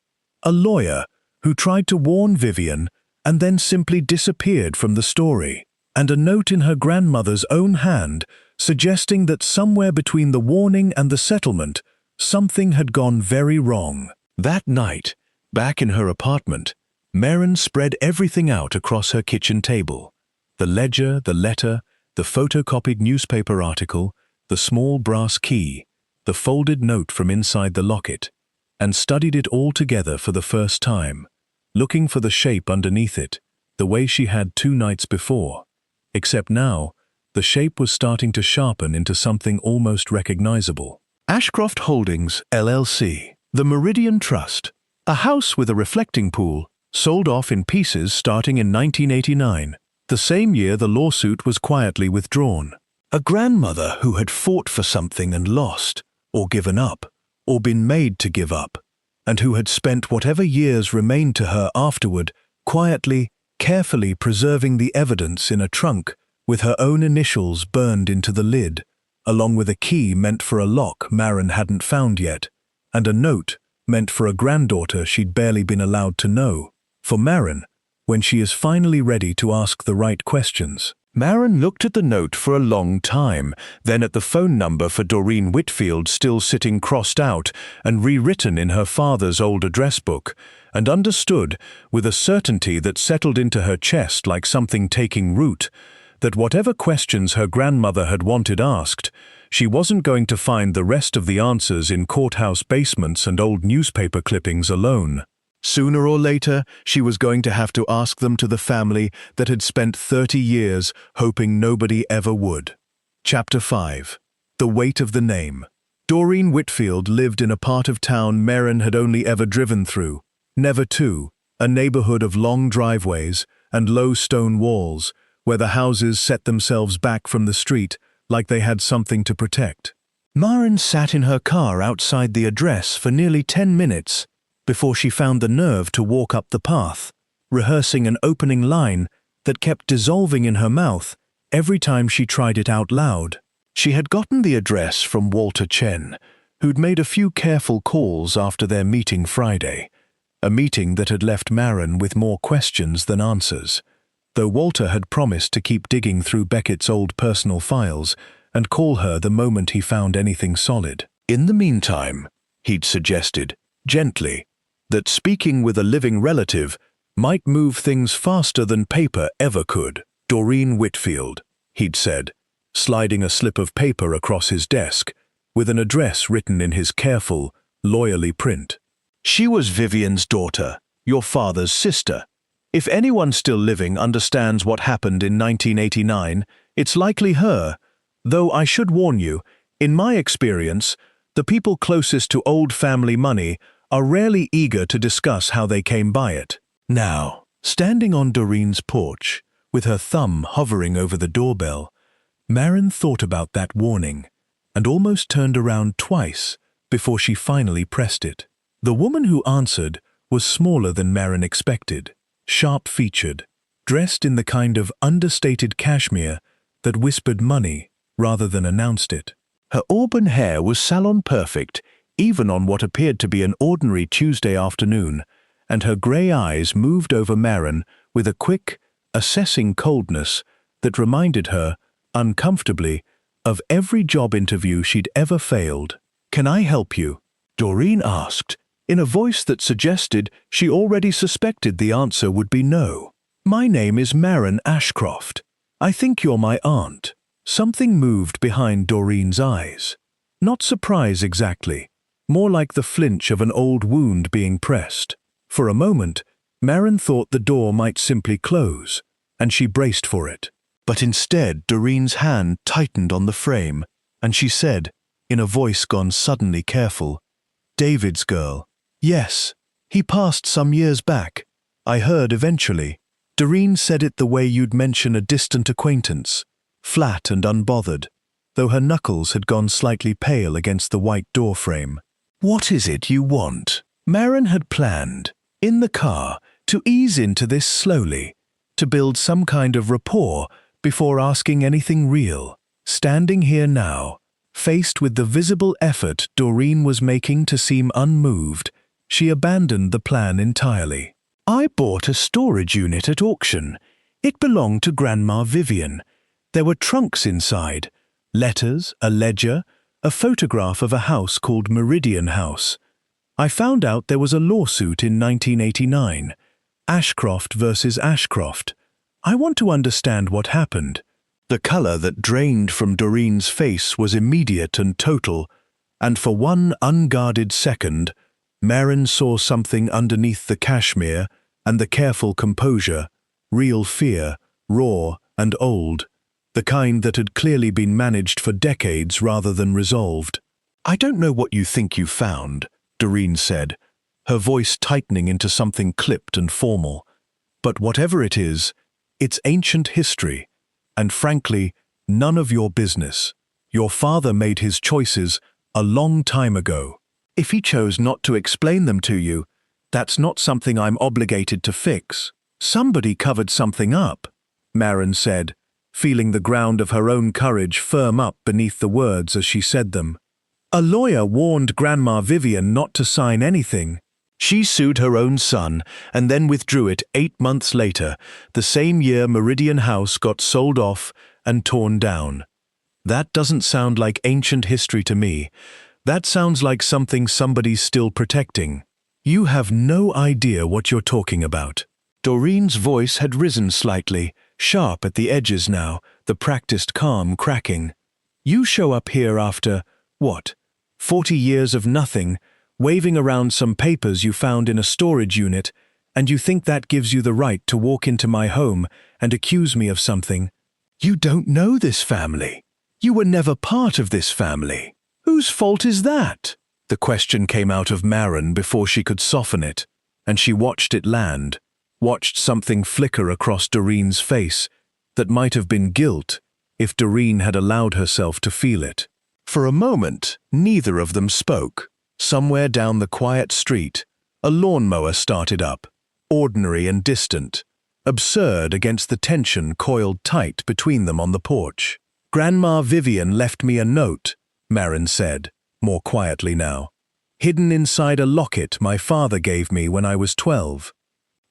S1: a lawyer who tried to warn Vivian and then simply disappeared from the story, and a note in her grandmother's own hand suggesting that somewhere between the warning and the settlement, something had gone very wrong. That night, back in her apartment, Maren spread everything out across her kitchen table. The ledger, the letter, the photocopied newspaper article, the small brass key, the folded note from inside the locket, and studied it all together for the first time, looking for the shape underneath it, the way she had 2 nights before. Except now, the shape was starting to sharpen into something almost recognizable. Ashcroft Holdings, LLC, the Meridian Trust, a house with a reflecting pool, sold off in pieces starting in 1989. The same year the lawsuit was quietly withdrawn. A grandmother who had fought for something and lost, or given up, or been made to give up. and who had spent whatever years remained to her afterward, quietly, carefully preserving the evidence in a trunk with her own initials burned into the lid, along with a key meant for a lock Maren hadn't found yet, and a note meant for a granddaughter she'd barely been allowed to know. For Maren, when she is finally ready to ask the right questions. Maren looked at the note for a long time, then at the phone number for Doreen Whitfield still sitting crossed out and rewritten in her father's old address book, and understood, with a certainty that settled into her chest like something taking root, that whatever questions her grandmother had wanted asked, she wasn't going to find the rest of the answers in courthouse basements and old newspaper clippings alone. Sooner or later, she was going to have to ask them to the family that had spent 30 years hoping nobody ever would. Chapter 5. The Weight of the Name. Doreen Whitfield lived in a part of town Maren had only ever driven through, never to, a neighborhood of long driveways and low stone walls, where the houses set themselves back from the street like they had something to protect. Maren sat in her car outside the address for nearly 10 minutes, before she found the nerve to walk up the path, rehearsing an opening line that kept dissolving in her mouth every time she tried it out loud. She had gotten the address from Walter Chen, who'd made a few careful calls after their meeting Friday, a meeting that had left Maren with more questions than answers, though Walter had promised to keep digging through Beckett's old personal files and call her the moment he found anything solid. In the meantime, he'd suggested, gently, that speaking with a living relative might move things faster than paper ever could. Doreen Whitfield, he'd said, sliding a slip of paper across his desk, with an address written in his careful, lawyerly print. She was Vivian's daughter, your father's sister. If anyone still living understands what happened in 1989, it's likely her, though I should warn you, in my experience, the people closest to old family money are rarely eager to discuss how they came by it. Now, standing on Doreen's porch, with her thumb hovering over the doorbell, Maren thought about that warning, and almost turned around twice before she finally pressed it. The woman who answered was smaller than Maren expected, sharp-featured, dressed in the kind of understated cashmere that whispered money rather than announced it. Her auburn hair was salon-perfect, even on what appeared to be an ordinary Tuesday afternoon, and her grey eyes moved over Maren with a quick, assessing coldness that reminded her, uncomfortably, of every job interview she'd ever failed. "Can I help you?" Doreen asked, in a voice that suggested she already suspected the answer would be no. "My name is Maren Ashcroft. I think you're my aunt." Something moved behind Doreen's eyes. Not surprise exactly, more like the flinch of an old wound being pressed. For a moment, Maren thought the door might simply close, and she braced for it. But instead, Doreen's hand tightened on the frame, and she said, in a voice gone suddenly careful, "David's girl." "Yes, he passed some years back. I heard eventually." Doreen said it the way you'd mention a distant acquaintance, flat and unbothered, though her knuckles had gone slightly pale against the white doorframe. "What is it you want?" Maren had planned, in the car, to ease into this slowly, to build some kind of rapport before asking anything real. Standing here now, faced with the visible effort Doreen was making to seem unmoved, she abandoned the plan entirely. "I bought a storage unit at auction. It belonged to Grandma Vivian. There were trunks inside, letters, a ledger, a photograph of a house called Meridian House. I found out there was a lawsuit in 1989, Ashcroft versus Ashcroft. I want to understand what happened." The color that drained from Doreen's face was immediate and total, and for one unguarded second, Maren saw something underneath the cashmere and the careful composure, real fear, raw and old, the kind that had clearly been managed for decades rather than resolved. "I don't know what you think you found," Doreen said, her voice tightening into something clipped and formal. "But whatever it is, it's ancient history, and frankly, none of your business. Your father made his choices a long time ago." If he chose not to explain them to you, that's not something I'm obligated to fix. Somebody covered something up, Maren said, feeling the ground of her own courage firm up beneath the words as she said them. A lawyer warned Grandma Vivian not to sign anything. She sued her own son and then withdrew it 8 months later, the same year Meridian House got sold off and torn down. That doesn't sound like ancient history to me. That sounds like something somebody's still protecting. You have no idea what you're talking about. Doreen's voice had risen slightly, sharp at the edges now, the practiced calm cracking. You show up here after, what, 40 years of nothing, waving around some papers you found in a storage unit, and you think that gives you the right to walk into my home and accuse me of something. You don't know this family. You were never part of this family. Whose fault is that? The question came out of Maren before she could soften it, and she watched it land, watched something flicker across Doreen's face that might have been guilt if Doreen had allowed herself to feel it. For a moment, neither of them spoke. Somewhere down the quiet street, a lawnmower started up, ordinary and distant, absurd against the tension coiled tight between them on the porch. Grandma Vivian left me a note, Maren said, more quietly now, hidden inside a locket my father gave me when I was 12.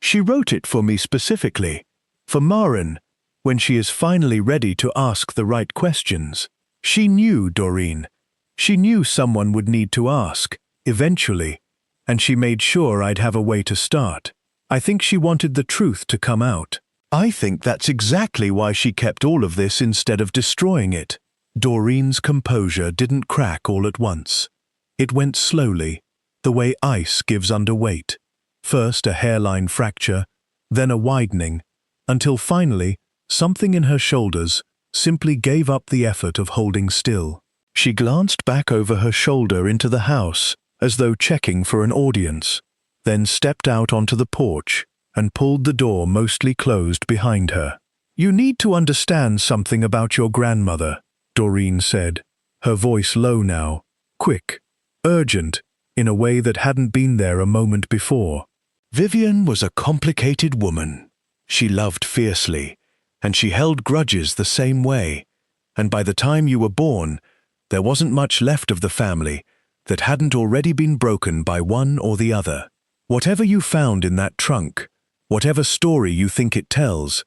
S1: She wrote it for me specifically, for Maren, when she is finally ready to ask the right questions. She knew Doreen. She knew someone would need to ask, eventually, and she made sure I'd have a way to start. I think she wanted the truth to come out. I think that's exactly why she kept all of this instead of destroying it. Doreen's composure didn't crack all at once. It went slowly, the way ice gives under weight. First a hairline fracture, then a widening, until finally, something in her shoulders simply gave up the effort of holding still. She glanced back over her shoulder into the house, as though checking for an audience, then stepped out onto the porch and pulled the door mostly closed behind her. You need to understand something about your grandmother, Doreen said, her voice low now, quick, urgent, in a way that hadn't been there a moment before. Vivian was a complicated woman. She loved fiercely, and she held grudges the same way, and by the time you were born, there wasn't much left of the family that hadn't already been broken by one or the other. Whatever you found in that trunk, whatever story you think it tells,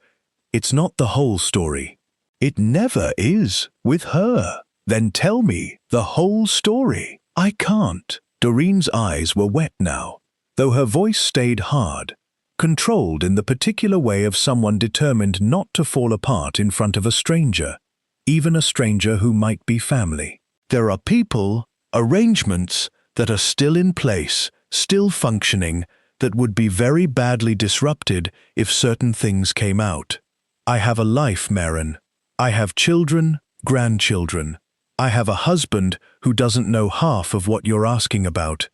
S1: it's not the whole story. It never is, with her. Then tell me the whole story. I can't. Doreen's eyes were wet now, though her voice stayed hard, controlled in the particular way of someone determined not to fall apart in front of a stranger, even a stranger who might be family. There are people, arrangements that are still in place, still functioning, that would be very badly disrupted if certain things came out. I have a life, Maren. I have children, grandchildren. I have a husband who doesn't know half of what you're asking about,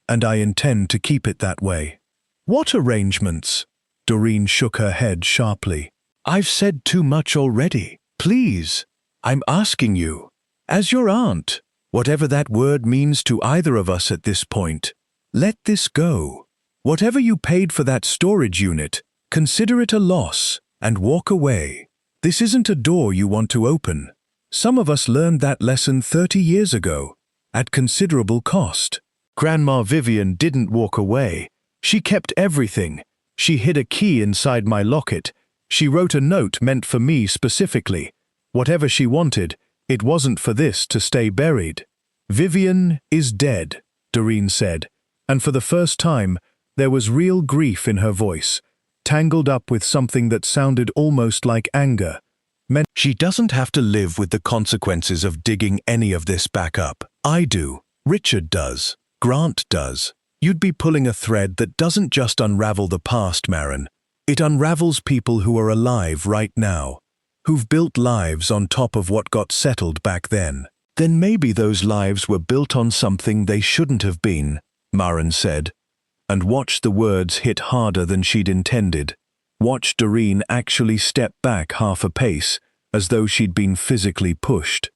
S1: and I intend to keep it that way. What arrangements? Doreen shook her head sharply. I've said too much already. Please, I'm asking you, as your aunt, whatever that word means to either of us at this point, let this go. Whatever you paid for that storage unit, consider it a loss and walk away. This isn't a door you want to open. Some of us learned that lesson 30 years ago, at considerable cost. Grandma Vivian didn't walk away. She kept everything. She hid a key inside my locket. She wrote a note meant for me specifically. Whatever she wanted, it wasn't for this to stay buried. Vivian is dead, Doreen said, and for the first time, there was real grief in her voice, tangled up with something that sounded almost like anger. She doesn't have to live with the consequences of digging any of this back up. I do. Richard does. Grant does. You'd be pulling a thread that doesn't just unravel the past, Maren. It unravels people who are alive right now, who've built lives on top of what got settled back then. Then maybe those lives were built on something they shouldn't have been, Maren said, and watched the words hit harder than she'd intended. Watched Doreen actually step back half a pace, as though she'd been physically pushed.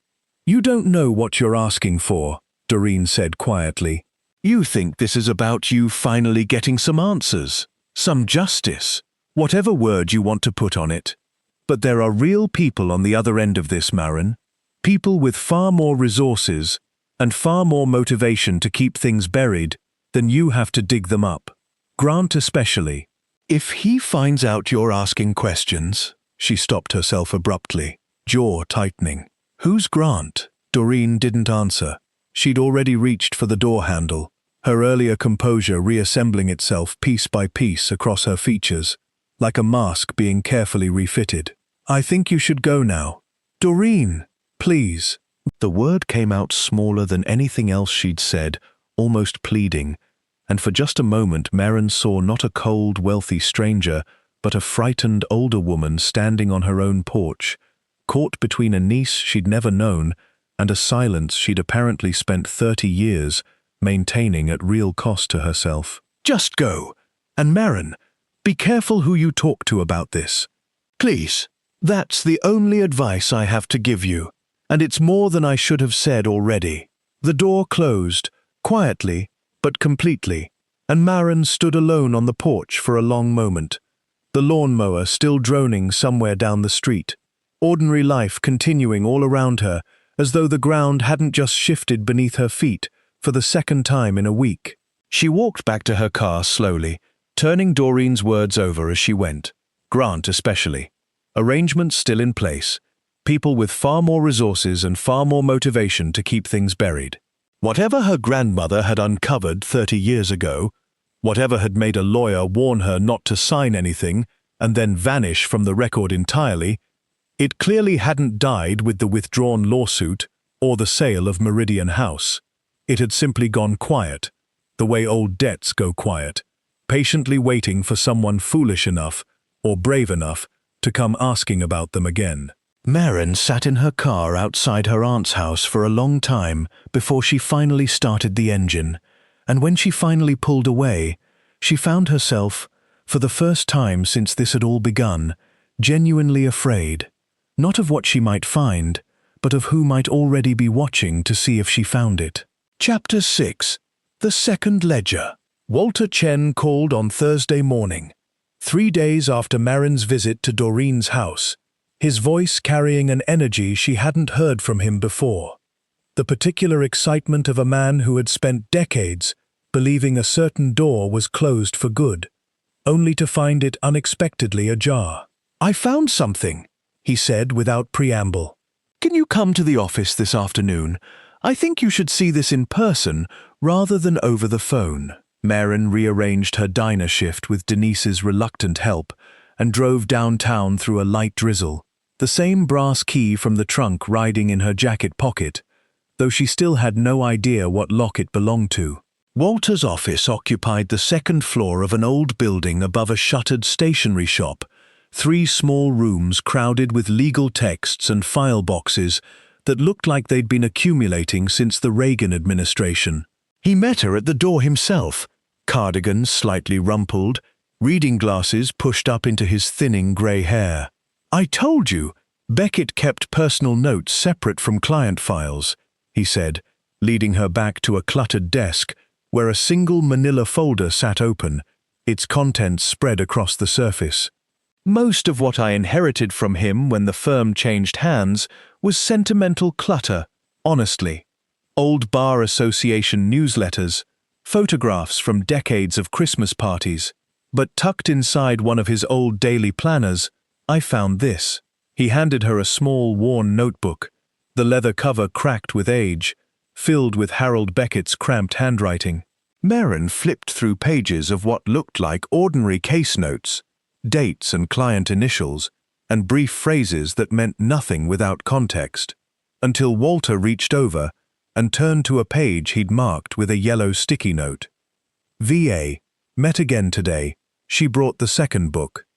S1: You don't know what you're asking for, Doreen said quietly. You think this is about you finally getting some answers, some justice, whatever word you want to put on it. But there are real people on the other end of this, Marin. People with far more resources and far more motivation to keep things buried than you have to dig them up. Grant especially. If he finds out you're asking questions, she stopped herself abruptly, jaw tightening. Who's Grant? Doreen didn't answer. She'd already reached for the door handle, her earlier composure reassembling itself piece by piece across her features, like a mask being carefully refitted. I think you should go now. Doreen, please. The word came out smaller than anything else she'd said, almost pleading, and for just a moment Marin saw not a cold, wealthy stranger, but a frightened older woman standing on her own porch, caught between a niece she'd never known and a silence she'd apparently spent 30 years maintaining at real cost to herself. Just go. And Marin, be careful who you talk to about this. Please. That's the only advice I have to give you, and it's more than I should have said already. The door closed, quietly, but completely, and Marin stood alone on the porch for a long moment, the lawnmower still droning somewhere down the street, ordinary life continuing all around her, as though the ground hadn't just shifted beneath her feet for the second time in a week. She walked back to her car slowly, turning Doreen's words over as she went, Grant especially. Arrangements still in place, people with far more resources and far more motivation to keep things buried. Whatever her grandmother had uncovered 30 years ago, whatever had made a lawyer warn her not to sign anything and then vanish from the record entirely, it clearly hadn't died with the withdrawn lawsuit or the sale of Meridian House. It had simply gone quiet, the way old debts go quiet, patiently waiting for someone foolish enough or brave enough to come asking about them again. Marin sat in her car outside her aunt's house for a long time before she finally started the engine, and when she finally pulled away, she found herself, for the first time since this had all begun, genuinely afraid, not of what she might find, but of who might already be watching to see if she found it. Chapter 6. The Second Ledger. Walter Chen called on Thursday morning, 3 days after Marin's visit to Doreen's house, his voice carrying an energy she hadn't heard from him before. The particular excitement of a man who had spent decades believing a certain door was closed for good, only to find it unexpectedly ajar. I found something, he said without preamble. Can you come to the office this afternoon? I think you should see this in person rather than over the phone. Marin rearranged her diner shift with Denise's reluctant help and drove downtown through a light drizzle, the same brass key from the trunk riding in her jacket pocket, though she still had no idea what lock it belonged to. Walter's office occupied the second floor of an old building above a shuttered stationery shop, 3 small rooms crowded with legal texts and file boxes that looked like they'd been accumulating since the Reagan administration. He met her at the door himself, cardigan slightly rumpled, reading glasses pushed up into his thinning grey hair. I told you, Beckett kept personal notes separate from client files, he said, leading her back to a cluttered desk where a single manila folder sat open, its contents spread across the surface. Most of what I inherited from him when the firm changed hands was sentimental clutter, honestly. Old Bar Association newsletters, photographs from decades of Christmas parties. But tucked inside one of his old daily planners, I found this. He handed her a small, worn notebook, the leather cover cracked with age, filled with Harold Beckett's cramped handwriting. Marin flipped through pages of what looked like ordinary case notes, dates and client initials, and brief phrases that meant nothing without context, until Walter reached over and turned to a page he'd marked with a yellow sticky note. VA, met again today. She brought the second book.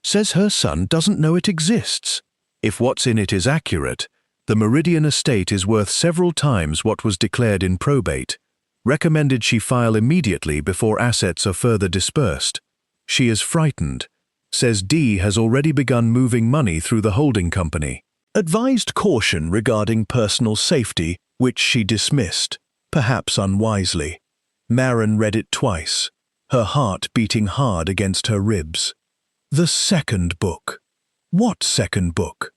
S1: Says her son doesn't know it exists. If what's in it is accurate, the Meridian estate is worth several times what was declared in probate. Recommended she file immediately before assets are further dispersed. She is frightened. Says D has already begun moving money through the holding company. Advised caution regarding personal safety, which she dismissed, perhaps unwisely. Maren read it twice, her heart beating hard against her ribs. The second book. What second book?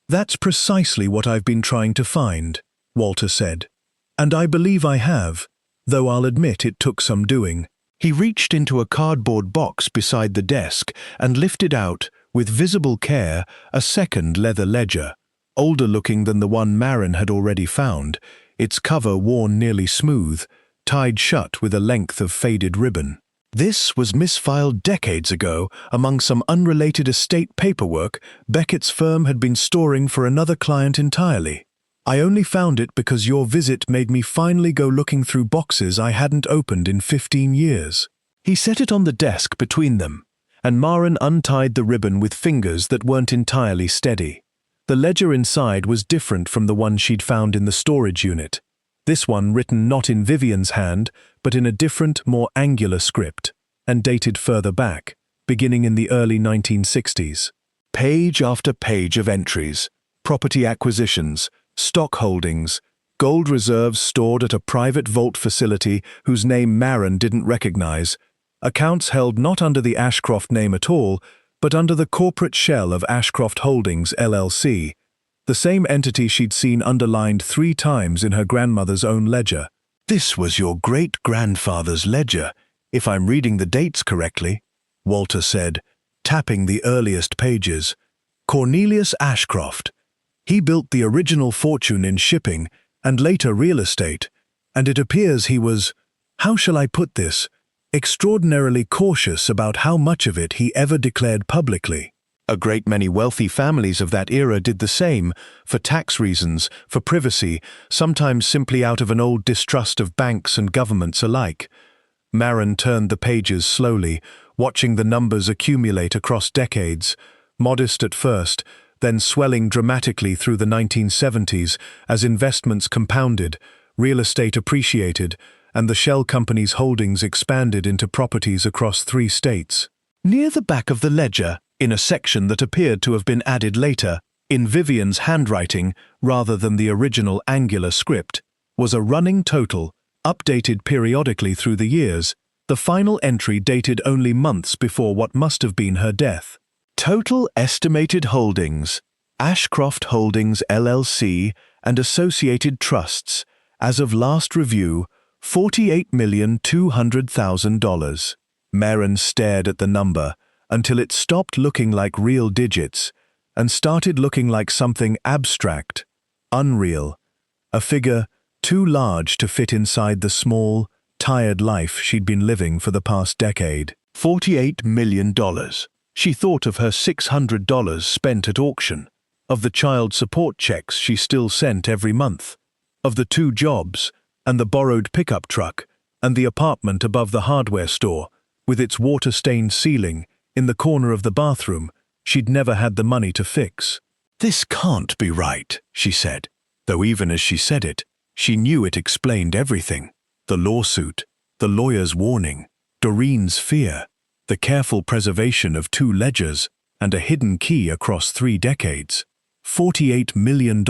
S1: That's precisely what I've been trying to find, Walter said. And I believe I have, though I'll admit it took some doing. He reached into a cardboard box beside the desk and lifted out, with visible care, a second leather ledger, older looking than the one Maren had already found, its cover worn nearly smooth, tied shut with a length of faded ribbon. This was misfiled decades ago among some unrelated estate paperwork Beckett's firm had been storing for another client entirely. I only found it because your visit made me finally go looking through boxes I hadn't opened in 15 years. He set it on the desk between them, and Maren untied the ribbon with fingers that weren't entirely steady. The ledger inside was different from the one she'd found in the storage unit. This one written not in Vivian's hand, but in a different, more angular script, and dated further back, beginning in the early 1960s. Page after page of entries, property acquisitions, stock holdings, gold reserves stored at a private vault facility whose name Maren didn't recognize, accounts held not under the Ashcroft name at all, but under the corporate shell of Ashcroft Holdings, LLC, the same entity she'd seen underlined 3 times in her grandmother's own ledger. This was your great-grandfather's ledger, if I'm reading the dates correctly, Walter said, tapping the earliest pages. Cornelius Ashcroft. He built the original fortune in shipping and later real estate, and it appears he was, how shall I put this, extraordinarily cautious about how much of it he ever declared publicly. A great many wealthy families of that era did the same, for tax reasons, for privacy, sometimes simply out of an old distrust of banks and governments alike. Maren turned the pages slowly, watching the numbers accumulate across decades, modest at first, then swelling dramatically through the 1970s as investments compounded, real estate appreciated, and the shell company's holdings expanded into properties across 3 states. Near the back of the ledger, in a section that appeared to have been added later, in Vivian's handwriting rather than the original angular script, was a running total, updated periodically through the years, the final entry dated only months before what must have been her death. Total estimated holdings, Ashcroft Holdings LLC and associated trusts, as of last review, $48,200,000. Maren stared at the number until it stopped looking like real digits and started looking like something abstract, unreal, a figure too large to fit inside the small, tired life she'd been living for the past decade. $48 million. She thought of her $600 spent at auction, of the child support checks she still sent every month, of the 2 jobs, and the borrowed pickup truck, and the apartment above the hardware store, with its water-stained ceiling, in the corner of the bathroom, she'd never had the money to fix. This can't be right, she said, though even as she said it, she knew it explained everything. The lawsuit, the lawyer's warning, Doreen's fear, the careful preservation of 2 ledgers, and a hidden key across 3 decades. $48 million.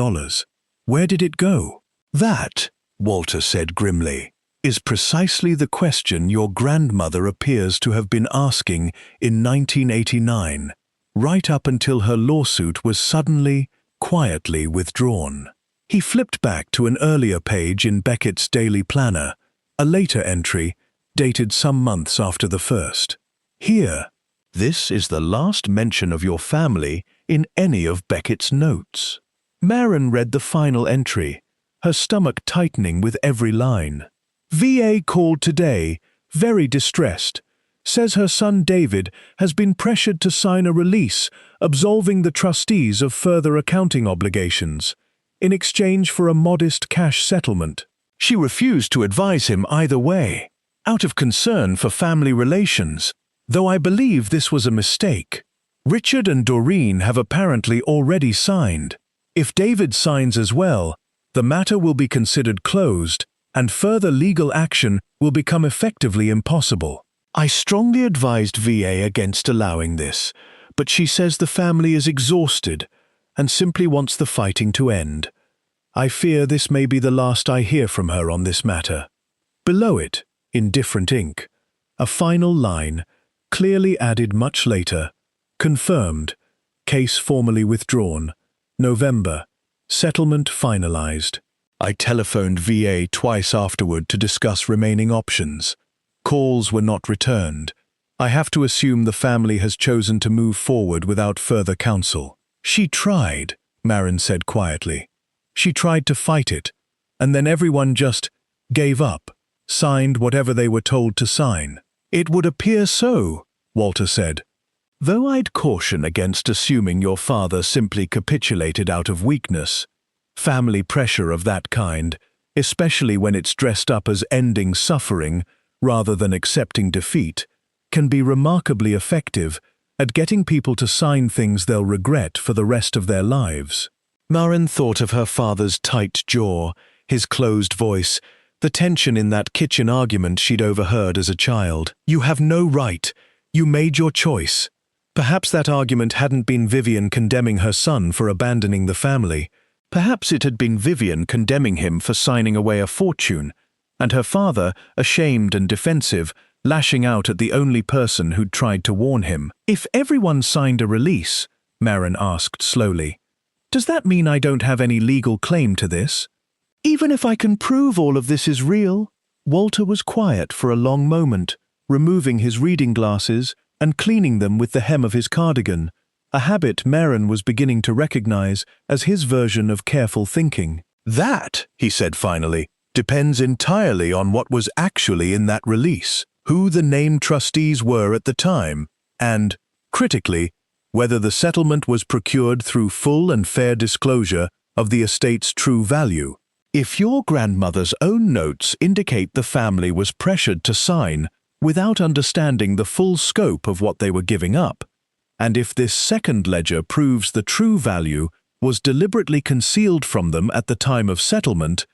S1: Where did it go? That, Walter said grimly, is precisely the question your grandmother appears to have been asking in 1989, right up until her lawsuit was suddenly, quietly withdrawn. He flipped back to an earlier page in Beckett's Daily Planner, a later entry, dated some months after the first. Here, this is the last mention of your family in any of Beckett's notes. Maren read the final entry, her stomach tightening with every line. VA called today, very distressed. Says her son David has been pressured to sign a release absolving the trustees of further accounting obligations, in exchange for a modest cash settlement. She refused to advise him either way, out of concern for family relations, though I believe this was a mistake. Richard and Doreen have apparently already signed. If David signs as well, the matter will be considered closed, and further legal action will become effectively impossible. I strongly advised VA against allowing this, but she says the family is exhausted and simply wants the fighting to end. I fear this may be the last I hear from her on this matter. Below it, in different ink. A final line, clearly added much later. Confirmed. Case formally withdrawn. November. Settlement finalized. I telephoned VA twice afterward to discuss remaining options. Calls were not returned. I have to assume the family has chosen to move forward without further counsel. She tried, Marin said quietly. She tried to fight it, and then everyone just gave up, signed whatever they were told to sign. It would appear so, Walter said. Though I'd caution against assuming your father simply capitulated out of weakness. Family pressure of that kind, especially when it's dressed up as ending suffering rather than accepting defeat, can be remarkably effective at getting people to sign things they'll regret for the rest of their lives. Marin thought of her father's tight jaw, his closed voice, the tension in that kitchen argument she'd overheard as a child. You have no right. You made your choice. Perhaps that argument hadn't been Vivian condemning her son for abandoning the family. Perhaps it had been Vivian condemning him for signing away a fortune, and her father, ashamed and defensive, lashing out at the only person who'd tried to warn him. If everyone signed a release, Marin asked slowly, does that mean I don't have any legal claim to this? Even if I can prove all of this is real? Walter was quiet for a long moment, removing his reading glasses and cleaning them with the hem of his cardigan, a habit Marin was beginning to recognize as his version of careful thinking. That, he said finally, depends entirely on what was actually in that release, who the named trustees were at the time, and, critically, whether the settlement was procured through full and fair disclosure of the estate's true value. If your grandmother's own notes indicate the family was pressured to sign without understanding the full scope of what they were giving up, and if this second ledger proves the true value was deliberately concealed from them at the time of settlement,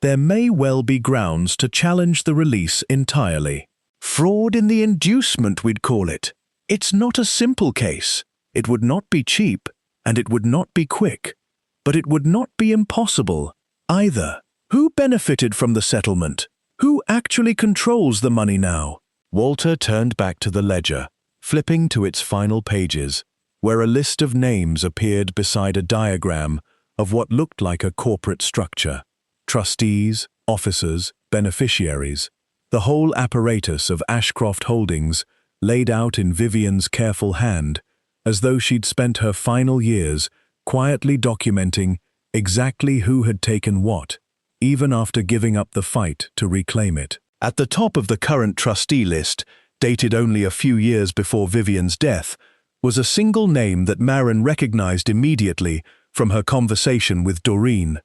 S1: there may well be grounds to challenge the release entirely. Fraud in the inducement, we'd call it. It's not a simple case. It would not be cheap, and it would not be quick. But it would not be impossible, either. Who benefited from the settlement? Who actually controls the money now? Walter turned back to the ledger, flipping to its final pages, where a list of names appeared beside a diagram of what looked like a corporate structure. Trustees, officers, beneficiaries, the whole apparatus of Ashcroft Holdings laid out in Vivian's careful hand, as though she'd spent her final years quietly documenting exactly who had taken what, even after giving up the fight to reclaim it. At the top of the current trustee list, dated only a few years before Vivian's death, was a single name that Marin recognized immediately from her conversation with Doreen.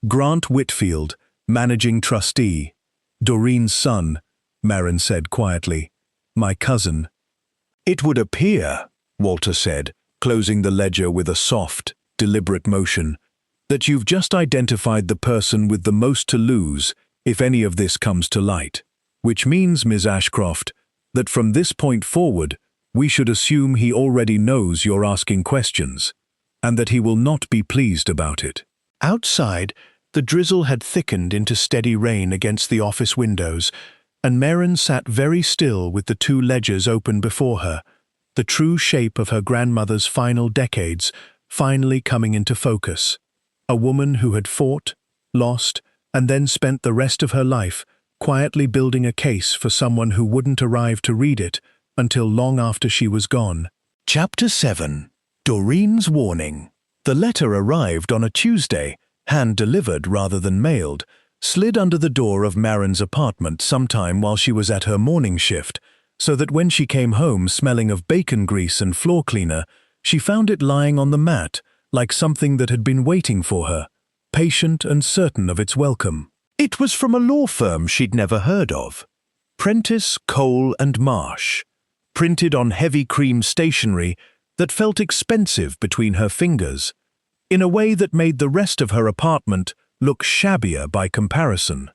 S1: Grant Whitfield, managing trustee. Doreen's son, Marin said quietly. My cousin. It would appear, Walter said, closing the ledger with a soft, deliberate motion, that you've just identified the person with the most to lose if any of this comes to light. Which means, Ms. Ashcroft, that from this point forward, we should assume he already knows you're asking questions, and that he will not be pleased about it. Outside, the drizzle had thickened into steady rain against the office windows, and Marin sat very still with the two ledgers open before her, the true shape of her grandmother's final decades finally coming into focus. A woman who had fought, lost, and then spent the rest of her life quietly building a case for someone who wouldn't arrive to read it until long after she was gone. Chapter 7. Doreen's Warning. The letter arrived on a Tuesday, hand-delivered rather than mailed, slid under the door of Marin's apartment sometime while she was at her morning shift, so that when she came home smelling of bacon grease and floor cleaner, she found it lying on the mat like something that had been waiting for her, patient and certain of its welcome. It was from a law firm she'd never heard of. Prentice, Cole and Marsh, printed on heavy cream stationery that felt expensive between her fingers, in a way that made the rest of her apartment look shabbier by comparison.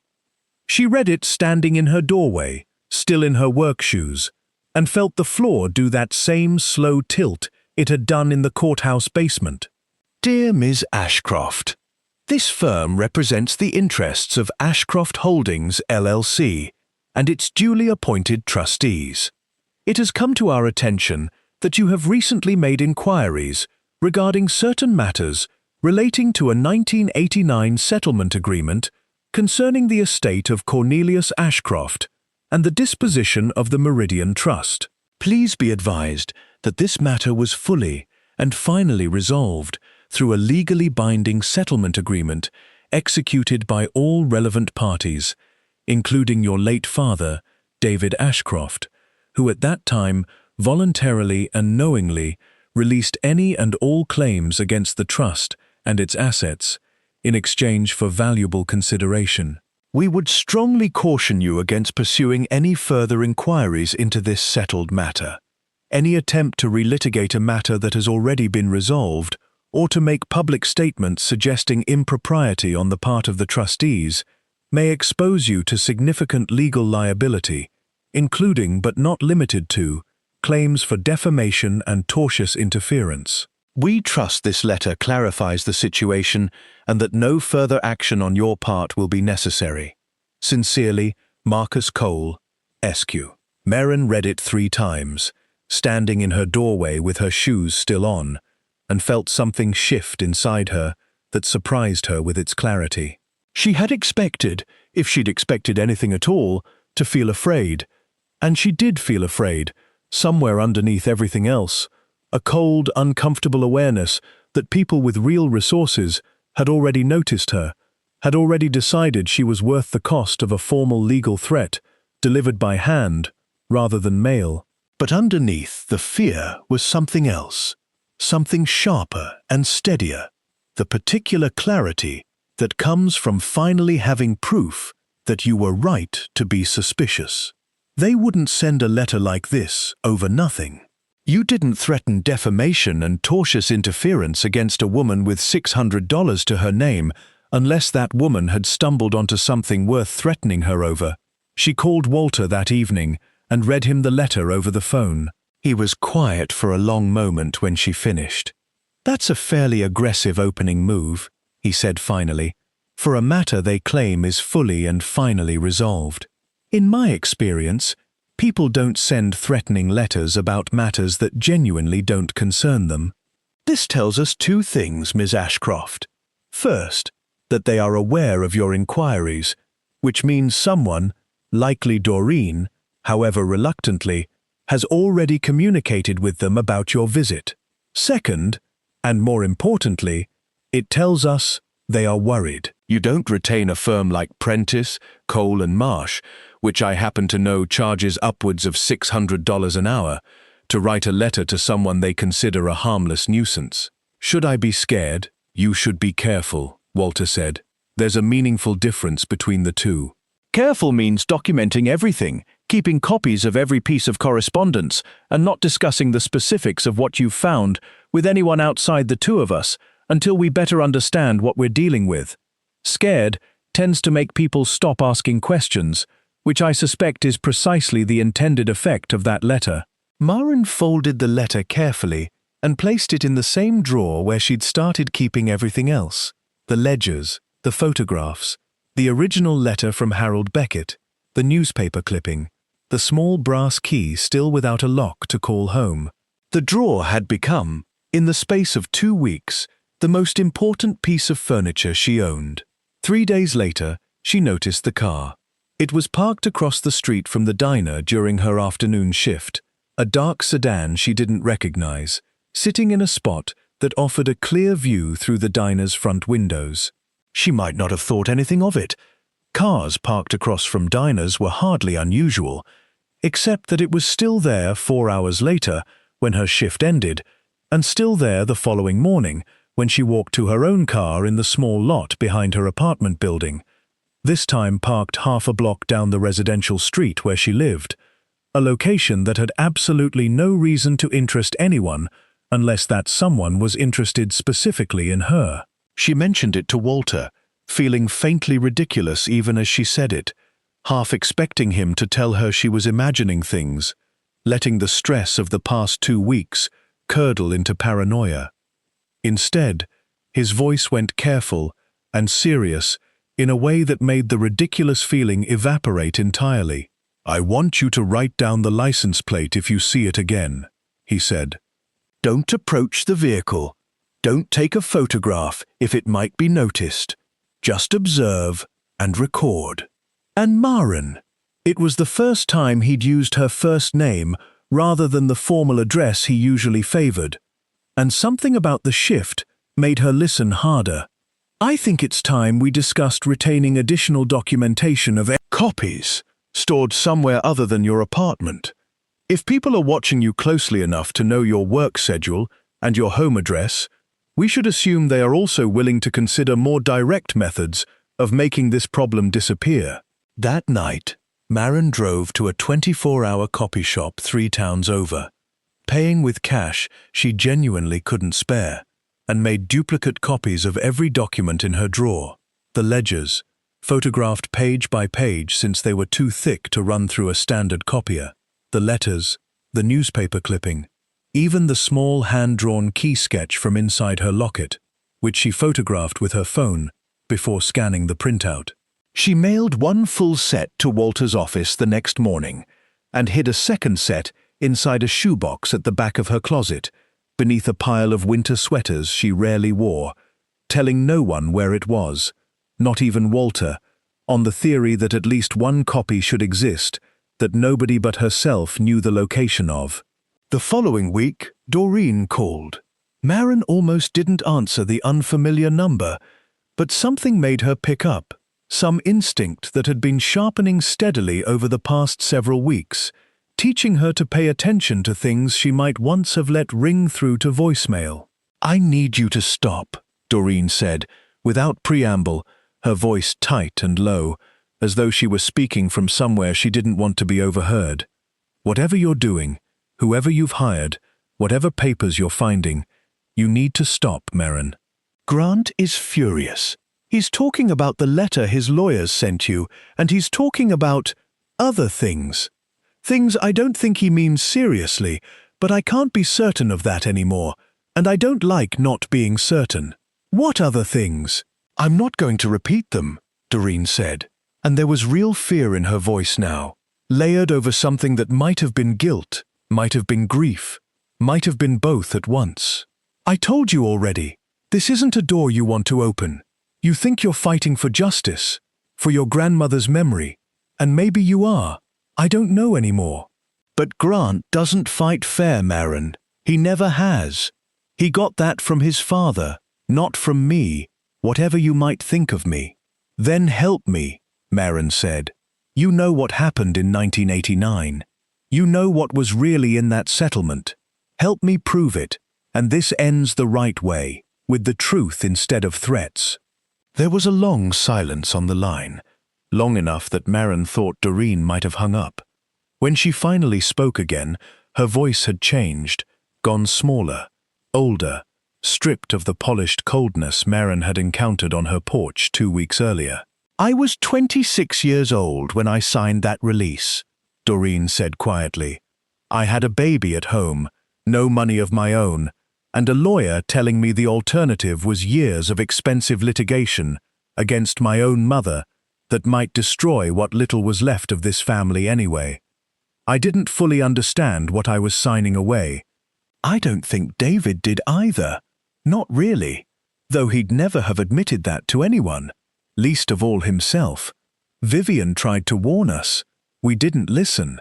S1: She read it standing in her doorway, still in her work shoes, and felt the floor do that same slow tilt it had done in the courthouse basement. Dear Ms. Ashcroft, this firm represents the interests of Ashcroft Holdings, LLC, and its duly appointed trustees. It has come to our attention that you have recently made inquiries regarding certain matters relating to a 1989 settlement agreement concerning the estate of Cornelius Ashcroft and the disposition of the Meridian Trust. Please be advised that this matter was fully and finally resolved through a legally binding settlement agreement executed by all relevant parties, including your late father, David Ashcroft, who at that time voluntarily and knowingly released any and all claims against the trust and its assets in exchange for valuable consideration. We would strongly caution you against pursuing any further inquiries into this settled matter. Any attempt to relitigate a matter that has already been resolved, or to make public statements suggesting impropriety on the part of the trustees, may expose you to significant legal liability, including but not limited to claims for defamation and tortious interference. We trust this letter clarifies the situation and that no further action on your part will be necessary. Sincerely, Marcus Cole, Esq. Maren read it 3 times, standing in her doorway with her shoes still on, and felt something shift inside her that surprised her with its clarity. She had expected, if she'd expected anything at all, to feel afraid. And she did feel afraid, somewhere underneath everything else, a cold, uncomfortable awareness that people with real resources had already noticed her, had already decided she was worth the cost of a formal legal threat, delivered by hand rather than mail. But underneath the fear was something else, something sharper and steadier, the particular clarity that comes from finally having proof that you were right to be suspicious. They wouldn't send a letter like this over nothing. You didn't threaten defamation and tortious interference against a woman with $600 to her name unless that woman had stumbled onto something worth threatening her over. She called Walter that evening and read him the letter over the phone. He was quiet for a long moment when she finished. "That's a fairly aggressive opening move," he said finally, "for a matter they claim is fully and finally resolved. In my experience, people don't send threatening letters about matters that genuinely don't concern them. This tells us 2 things, Ms. Ashcroft. First, that they are aware of your inquiries, which means someone, likely Doreen, however reluctantly, has already communicated with them about your visit. Second, and more importantly, it tells us they are worried. You don't retain a firm like Prentice, Cole & Marsh, which I happen to know charges upwards of $600 an hour, to write a letter to someone they consider a harmless nuisance. Should I be scared? You should be careful, Walter said. There's a meaningful difference between the two. Careful means documenting everything, keeping copies of every piece of correspondence, and not discussing the specifics of what you've found with anyone outside the 2 of us until we better understand what we're dealing with. Scared tends to make people stop asking questions, which I suspect is precisely the intended effect of that letter. Maren folded the letter carefully and placed it in the same drawer where she'd started keeping everything else: the ledgers, the photographs, the original letter from Harold Beckett, the newspaper clipping, the small brass key still without a lock to call home. The drawer had become, in the space of 2 weeks, the most important piece of furniture she owned. 3 days later, she noticed the car. It was parked across the street from the diner during her afternoon shift, a dark sedan she didn't recognize, sitting in a spot that offered a clear view through the diner's front windows. She might not have thought anything of it. Cars parked across from diners were hardly unusual, except that it was still there 4 hours later when her shift ended, and still there the following morning when she walked to her own car in the small lot behind her apartment building, this time parked half a block down the residential street where she lived, a location that had absolutely no reason to interest anyone unless that someone was interested specifically in her. She mentioned it to Walter, feeling faintly ridiculous even as she said it, half expecting him to tell her she was imagining things, letting the stress of the past 2 weeks curdle into paranoia. Instead, his voice went careful and serious in a way that made the ridiculous feeling evaporate entirely. "I want you to write down the license plate if you see it again," he said. "Don't approach the vehicle. Don't take a photograph if it might be noticed. Just observe and record." And Maren. It was the first time he'd used her first name rather than the formal address he usually favored, and something about the shift made her listen harder. "I think it's time we discussed retaining additional documentation of copies stored somewhere other than your apartment. If people are watching you closely enough to know your work schedule and your home address, we should assume they are also willing to consider more direct methods of making this problem disappear." That night, Maren drove to a 24-hour copy shop 3 towns over. Paying with cash she genuinely couldn't spare, and made duplicate copies of every document in her drawer. The ledgers, photographed page by page since they were too thick to run through a standard copier. The letters, the newspaper clipping, even the small hand-drawn key sketch from inside her locket, which she photographed with her phone before scanning the printout. She mailed one full set to Walter's office the next morning and hid a second set inside a shoebox at the back of her closet, beneath a pile of winter sweaters she rarely wore, telling no one where it was, not even Walter, on the theory that at least one copy should exist that nobody but herself knew the location of. The following week, Doreen called. Maren almost didn't answer the unfamiliar number, but something made her pick up, some instinct that had been sharpening steadily over the past several weeks, teaching her to pay attention to things she might once have let ring through to voicemail. "I need you to stop," Doreen said, without preamble, her voice tight and low, as though she were speaking from somewhere she didn't want to be overheard. "Whatever you're doing, whoever you've hired, whatever papers you're finding, you need to stop, Maren. Grant is furious. He's talking about the letter his lawyers sent you, and he's talking about other things. Things I don't think he means seriously, but I can't be certain of that anymore, and I don't like not being certain." "What other things?" "I'm not going to repeat them," Doreen said, and there was real fear in her voice now, layered over something that might have been guilt, might have been grief, might have been both at once. "I told you already, this isn't a door you want to open. You think you're fighting for justice, for your grandmother's memory, and maybe you are. I don't know anymore. But Grant doesn't fight fair, Maren. He never has. He got that from his father, not from me, whatever you might think of me." "Then help me," Maren said. "You know what happened in 1989. You know what was really in that settlement. Help me prove it, and this ends the right way, with the truth instead of threats." There was a long silence on the line, long enough that Maren thought Doreen might have hung up. When she finally spoke again, her voice had changed, gone smaller, older, stripped of the polished coldness Maren had encountered on her porch 2 weeks earlier. "I was 26 years old when I signed that release," Doreen said quietly. "I had a baby at home, no money of my own, and a lawyer telling me the alternative was years of expensive litigation against my own mother that might destroy what little was left of this family anyway. I didn't fully understand what I was signing away. I don't think David did either. Not really, though he'd never have admitted that to anyone, least of all himself. Vivian tried to warn us. We didn't listen.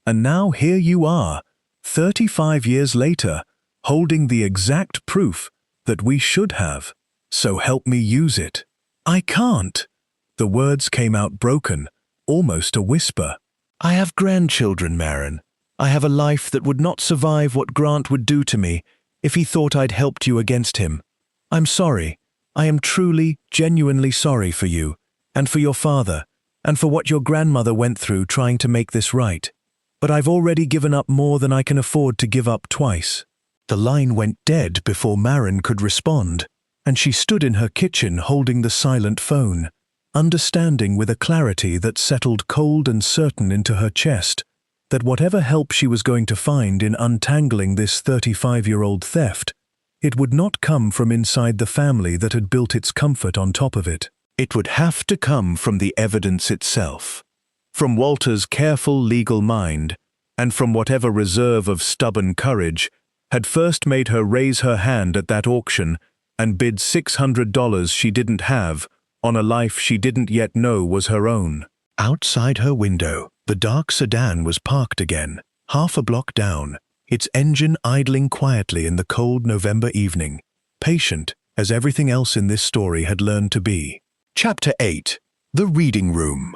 S1: And now here you are, 35 years later, holding the exact proof that we should have. So help me use it." "I can't." The words came out broken, almost a whisper. "I have grandchildren, Maren. I have a life that would not survive what Grant would do to me if he thought I'd helped you against him. I'm sorry. I am truly, genuinely sorry for you, and for your father, and for what your grandmother went through trying to make this right. But I've already given up more than I can afford to give up twice." The line went dead before Maren could respond, and she stood in her kitchen holding the silent phone, understanding with a clarity that settled cold and certain into her chest that whatever help she was going to find in untangling this 35-year-old theft, it would not come from inside the family that had built its comfort on top of it. It would have to come from the evidence itself. From Walter's careful legal mind, and from whatever reserve of stubborn courage, had first made her raise her hand at that auction and bid $600 she didn't have on a life she didn't yet know was her own. Outside her window, the dark sedan was parked again, half a block down, its engine idling quietly in the cold November evening, patient as everything else in this story had learned to be. Chapter 8. The Reading Room.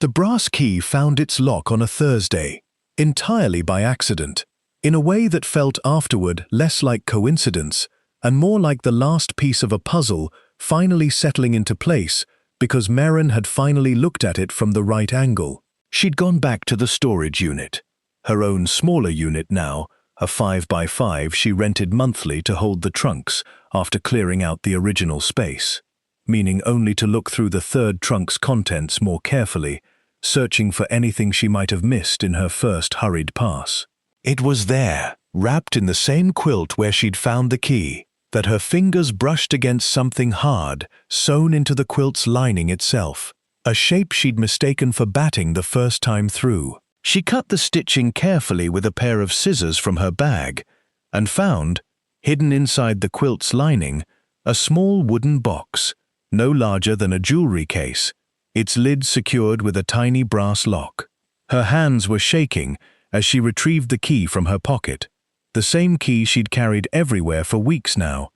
S1: The brass key found its lock on a Thursday, entirely by accident, in a way that felt afterward less like coincidence and more like the last piece of a puzzle finally settling into place because Maren had finally looked at it from the right angle. She'd gone back to the storage unit, her own smaller unit now, a 5x5 she rented monthly to hold the trunks after clearing out the original space, meaning only to look through the third trunk's contents more carefully, searching for anything she might have missed in her first hurried pass. It was there, wrapped in the same quilt where she'd found the key, that her fingers brushed against something hard, sewn into the quilt's lining itself, a shape she'd mistaken for batting the first time through. She cut the stitching carefully with a pair of scissors from her bag, and found, hidden inside the quilt's lining, a small wooden box, no larger than a jewelry case, its lid secured with a tiny brass lock. Her hands were shaking as she retrieved the key from her pocket, the same key she'd carried everywhere for weeks now,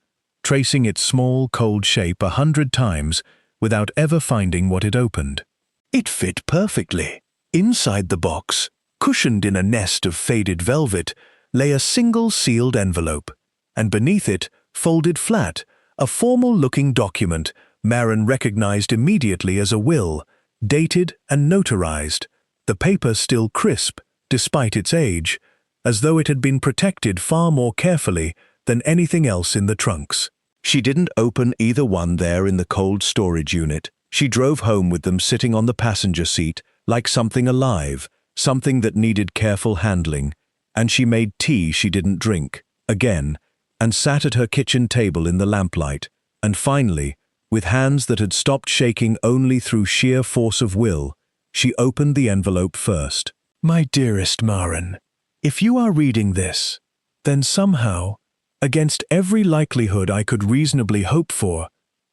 S1: tracing its small, cold shape 100 times without ever finding what it opened. It fit perfectly. Inside the box, cushioned in a nest of faded velvet, lay a single sealed envelope, and beneath it, folded flat, a formal-looking document Maren recognized immediately as a will, dated and notarized, the paper still crisp, despite its age, as though it had been protected far more carefully than anything else in the trunks. She didn't open either one there in the cold storage unit. She drove home with them sitting on the passenger seat, like something alive, something that needed careful handling, and she made tea she didn't drink, again, and sat at her kitchen table in the lamplight, and finally, with hands that had stopped shaking only through sheer force of will, she opened the envelope first. My dearest Maren, if you are reading this, then somehow, against every likelihood I could reasonably hope for,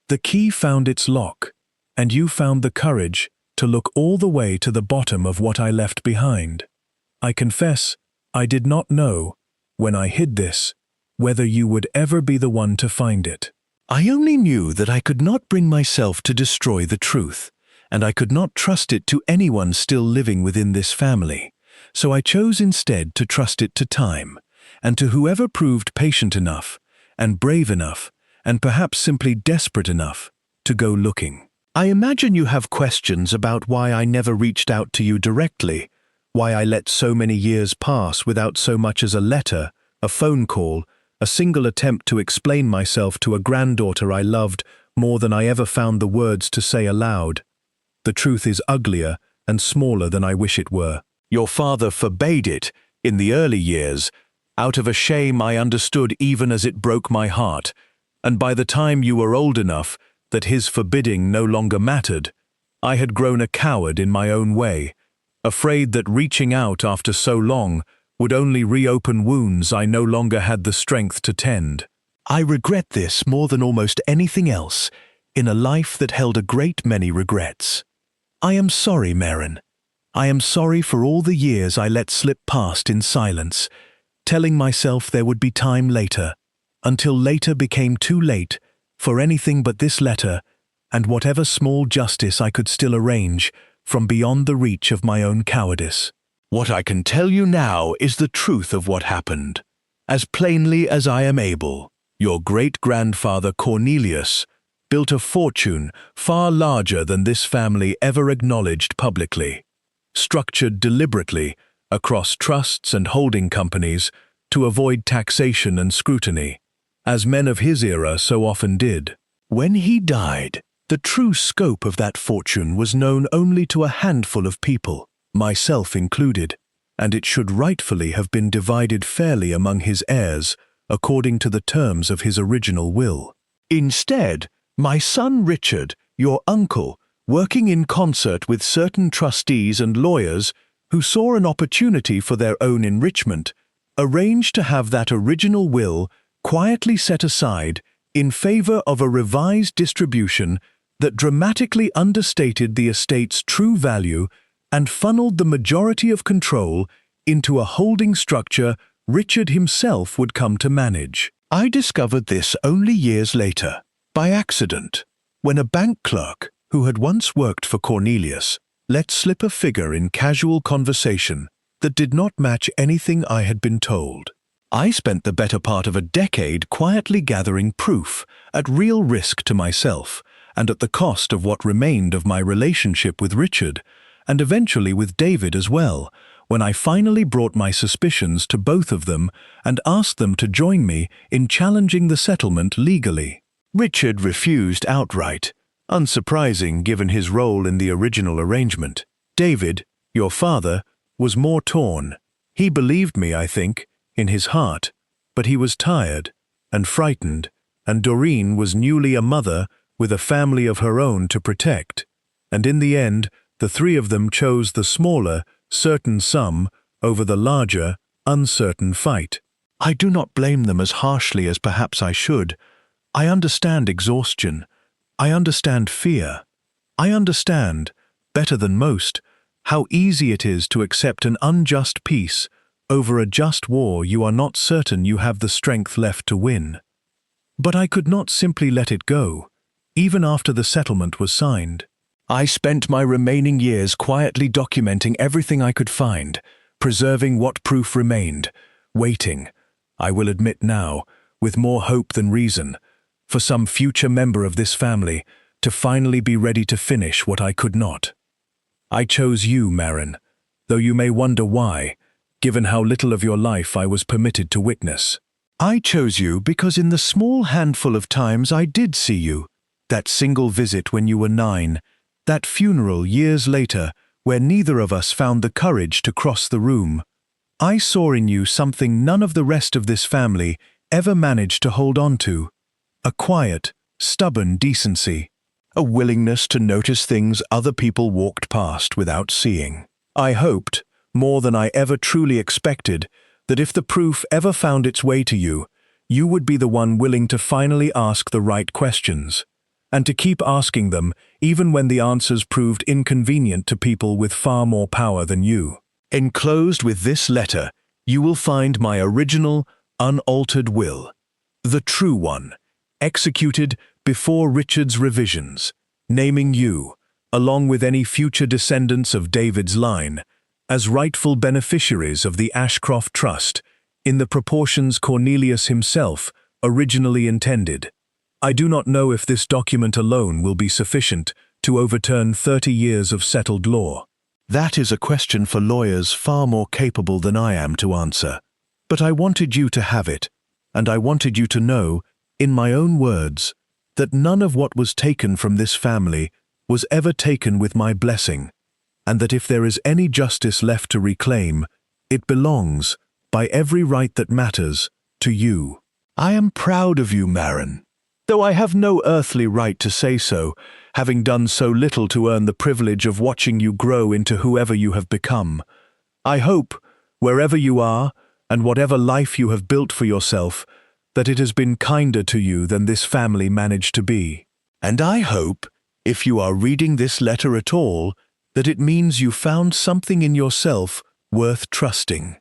S1: the key found its lock, and you found the courage to look all the way to the bottom of what I left behind. I confess, I did not know, when I hid this, whether you would ever be the one to find it. I only knew that I could not bring myself to destroy the truth, and I could not trust it to anyone still living within this family, so I chose instead to trust it to time, and to whoever proved patient enough, and brave enough, and perhaps simply desperate enough, to go looking. I imagine you have questions about why I never reached out to you directly, why I let so many years pass without so much as a letter, a phone call, a single attempt to explain myself to a granddaughter I loved more than I ever found the words to say aloud. The truth is uglier and smaller than I wish it were. Your father forbade it, in the early years, out of a shame I understood even as it broke my heart, and by the time you were old enough that his forbidding no longer mattered, I had grown a coward in my own way, afraid that reaching out after so long would only reopen wounds I no longer had the strength to tend. I regret this more than almost anything else, in a life that held a great many regrets. I am sorry, Maren. I am sorry for all the years I let slip past in silence, telling myself there would be time later, until later became too late for anything but this letter and whatever small justice I could still arrange from beyond the reach of my own cowardice. What I can tell you now is the truth of what happened, as plainly as I am able. Your great-grandfather Cornelius built a fortune far larger than this family ever acknowledged publicly, structured deliberately across trusts and holding companies to avoid taxation and scrutiny, as men of his era so often did. When he died, the true scope of that fortune was known only to a handful of people, myself included, and it should rightfully have been divided fairly among his heirs according to the terms of his original will. Instead, my son Richard, your uncle, working in concert with certain trustees and lawyers who saw an opportunity for their own enrichment, arranged to have that original will quietly set aside in favor of a revised distribution that dramatically understated the estate's true value and funneled the majority of control into a holding structure Richard himself would come to manage. I discovered this only years later, by accident, when a bank clerk who had once worked for Cornelius let slip a figure in casual conversation that did not match anything I had been told. I spent the better part of a decade quietly gathering proof, at real risk to myself, and at the cost of what remained of my relationship with Richard, and eventually with David as well, when I finally brought my suspicions to both of them and asked them to join me in challenging the settlement legally. Richard refused outright, unsurprising given his role in the original arrangement. David, your father, was more torn. He believed me, I think, in his heart, but he was tired and frightened, and Doreen was newly a mother with a family of her own to protect, and in the end, the three of them chose the smaller, certain sum over the larger, uncertain fight. I do not blame them as harshly as perhaps I should. I understand exhaustion. I understand fear. I understand, better than most, how easy it is to accept an unjust peace over a just war you are not certain you have the strength left to win. But I could not simply let it go, even after the settlement was signed. I spent my remaining years quietly documenting everything I could find, preserving what proof remained, waiting, I will admit now, with more hope than reason, for some future member of this family to finally be ready to finish what I could not. I chose you, Marin, though you may wonder why, given how little of your life I was permitted to witness. I chose you because in the small handful of times I did see you, that single visit when you were 9, that funeral years later where neither of us found the courage to cross the room, I saw in you something none of the rest of this family ever managed to hold on to. A quiet, stubborn decency, a willingness to notice things other people walked past without seeing. I hoped, more than I ever truly expected, that if the proof ever found its way to you, you would be the one willing to finally ask the right questions, and to keep asking them even when the answers proved inconvenient to people with far more power than you. Enclosed with this letter, you will find my original, unaltered will, the true one, executed before Richard's revisions, naming you, along with any future descendants of David's line, as rightful beneficiaries of the Ashcroft Trust, in the proportions Cornelius himself originally intended. I do not know if this document alone will be sufficient to overturn 30 years of settled law. That is a question for lawyers far more capable than I am to answer. But I wanted you to have it, and I wanted you to know, in my own words, that none of what was taken from this family was ever taken with my blessing, and that if there is any justice left to reclaim, it belongs, by every right that matters, to you. I am proud of you, Marin, though I have no earthly right to say so, having done so little to earn the privilege of watching you grow into whoever you have become. I hope, wherever you are, and whatever life you have built for yourself, that it has been kinder to you than this family managed to be. And I hope, if you are reading this letter at all, that it means you found something in yourself worth trusting.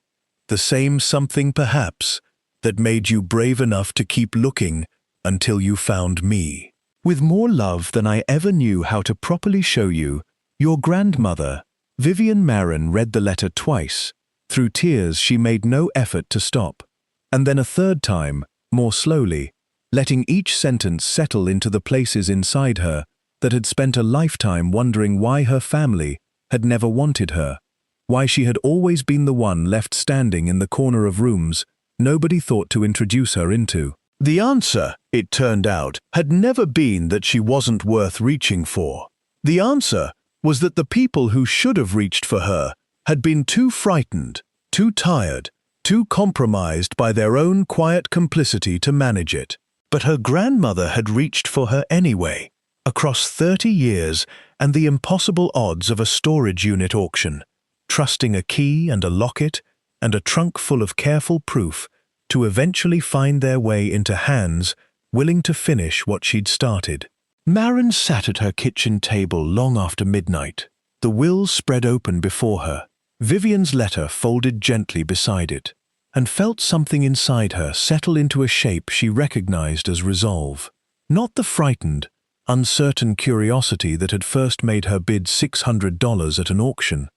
S1: The same something, perhaps, that made you brave enough to keep looking until you found me. With more love than I ever knew how to properly show you, your grandmother, Vivian Marin, read the letter twice. Through tears she made no effort to stop. And then a third time, more slowly, letting each sentence settle into the places inside her that had spent a lifetime wondering why her family had never wanted her, why she had always been the one left standing in the corner of rooms nobody thought to introduce her into. The answer, it turned out, had never been that she wasn't worth reaching for. The answer was that the people who should have reached for her had been too frightened, too tired, too compromised by their own quiet complicity to manage it. But her grandmother had reached for her anyway, across 30 years and the impossible odds of a storage unit auction, trusting a key and a locket and a trunk full of careful proof to eventually find their way into hands willing to finish what she'd started. Maren sat at her kitchen table long after midnight, the will spread open before her, Vivian's letter folded gently beside it, and felt something inside her settle into a shape she recognized as resolve. Not the frightened, uncertain curiosity that had first made her bid $600 at an auction,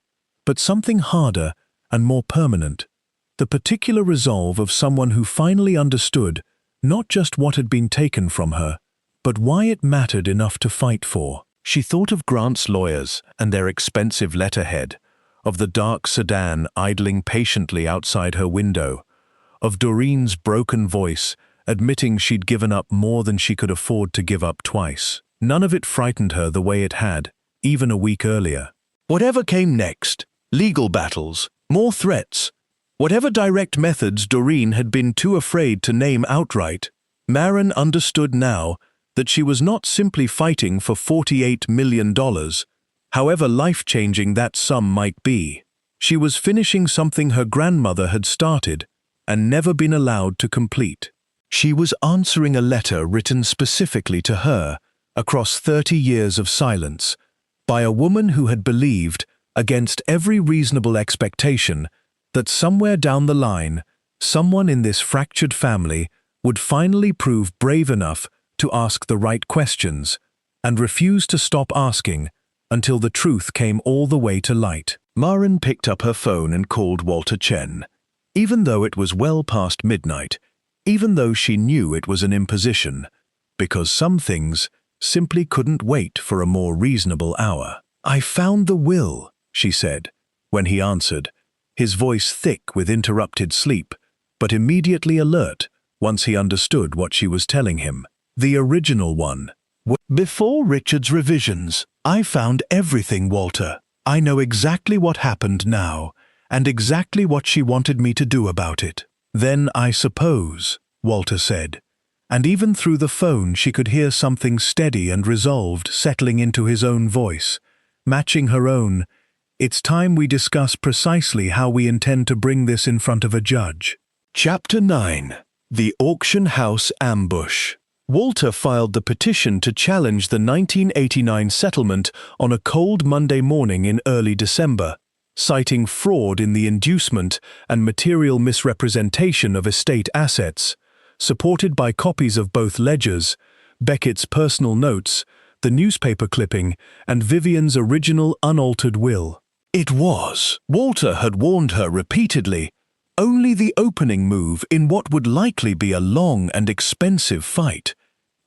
S1: but something harder and more permanent, the particular resolve of someone who finally understood not just what had been taken from her, but why it mattered enough to fight for. She thought of Grant's lawyers and their expensive letterhead, of the dark sedan idling patiently outside her window, of Doreen's broken voice admitting she'd given up more than she could afford to give up twice. None of it frightened her the way it had, even a week earlier. Whatever came next, legal battles, more threats, whatever direct methods Doreen had been too afraid to name outright, Maren understood now that she was not simply fighting for $48 million, however life-changing that sum might be. She was finishing something her grandmother had started and never been allowed to complete. She was answering a letter written specifically to her across 30 years of silence by a woman who had believed, against every reasonable expectation, that somewhere down the line, someone in this fractured family would finally prove brave enough to ask the right questions and refuse to stop asking until the truth came all the way to light. Maren picked up her phone and called Walter Chen. Even though it was well past midnight, even though she knew it was an imposition, because some things simply couldn't wait for a more reasonable hour. "I found the will," she said, when he answered, his voice thick with interrupted sleep, but immediately alert once he understood what she was telling him. The original one. "Before Richard's revisions, I found everything, Walter. I know exactly what happened now, and exactly what she wanted me to do about it." "Then I suppose," Walter said, and even through the phone she could hear something steady and resolved settling into his own voice, matching her own, "It's time we discuss precisely how we intend to bring this in front of a judge." Chapter 9. The Auction House Ambush. Walter filed the petition to challenge the 1989 settlement on a cold Monday morning in early December, citing fraud in the inducement and material misrepresentation of estate assets, supported by copies of both ledgers, Beckett's personal notes, the newspaper clipping, and Vivian's original unaltered will. It was, Walter had warned her repeatedly, only the opening move in what would likely be a long and expensive fight,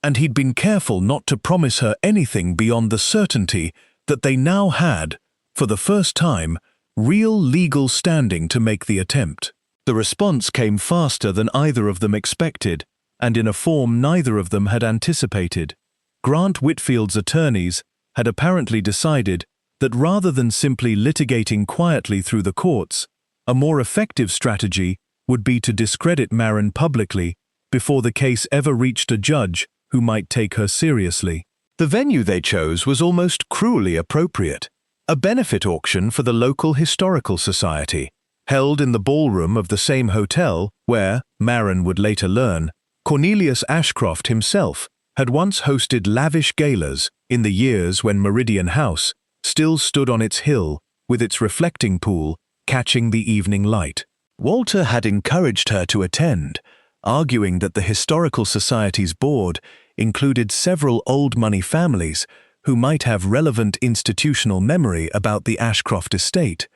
S1: and he'd been careful not to promise her anything beyond the certainty that they now had, for the first time, real legal standing to make the attempt. The response came faster than either of them expected, and in a form neither of them had anticipated. Grant Whitfield's attorneys had apparently decided that rather than simply litigating quietly through the courts, a more effective strategy would be to discredit Maren publicly before the case ever reached a judge who might take her seriously. The venue they chose was almost cruelly appropriate, a benefit auction for the local historical society, held in the ballroom of the same hotel where, Maren would later learn, Cornelius Ashcroft himself had once hosted lavish galas in the years when Meridian House still stood on its hill with its reflecting pool catching the evening light. Walter had encouraged her to attend, arguing that the Historical Society's board included several old money families who might have relevant institutional memory about the Ashcroft estate,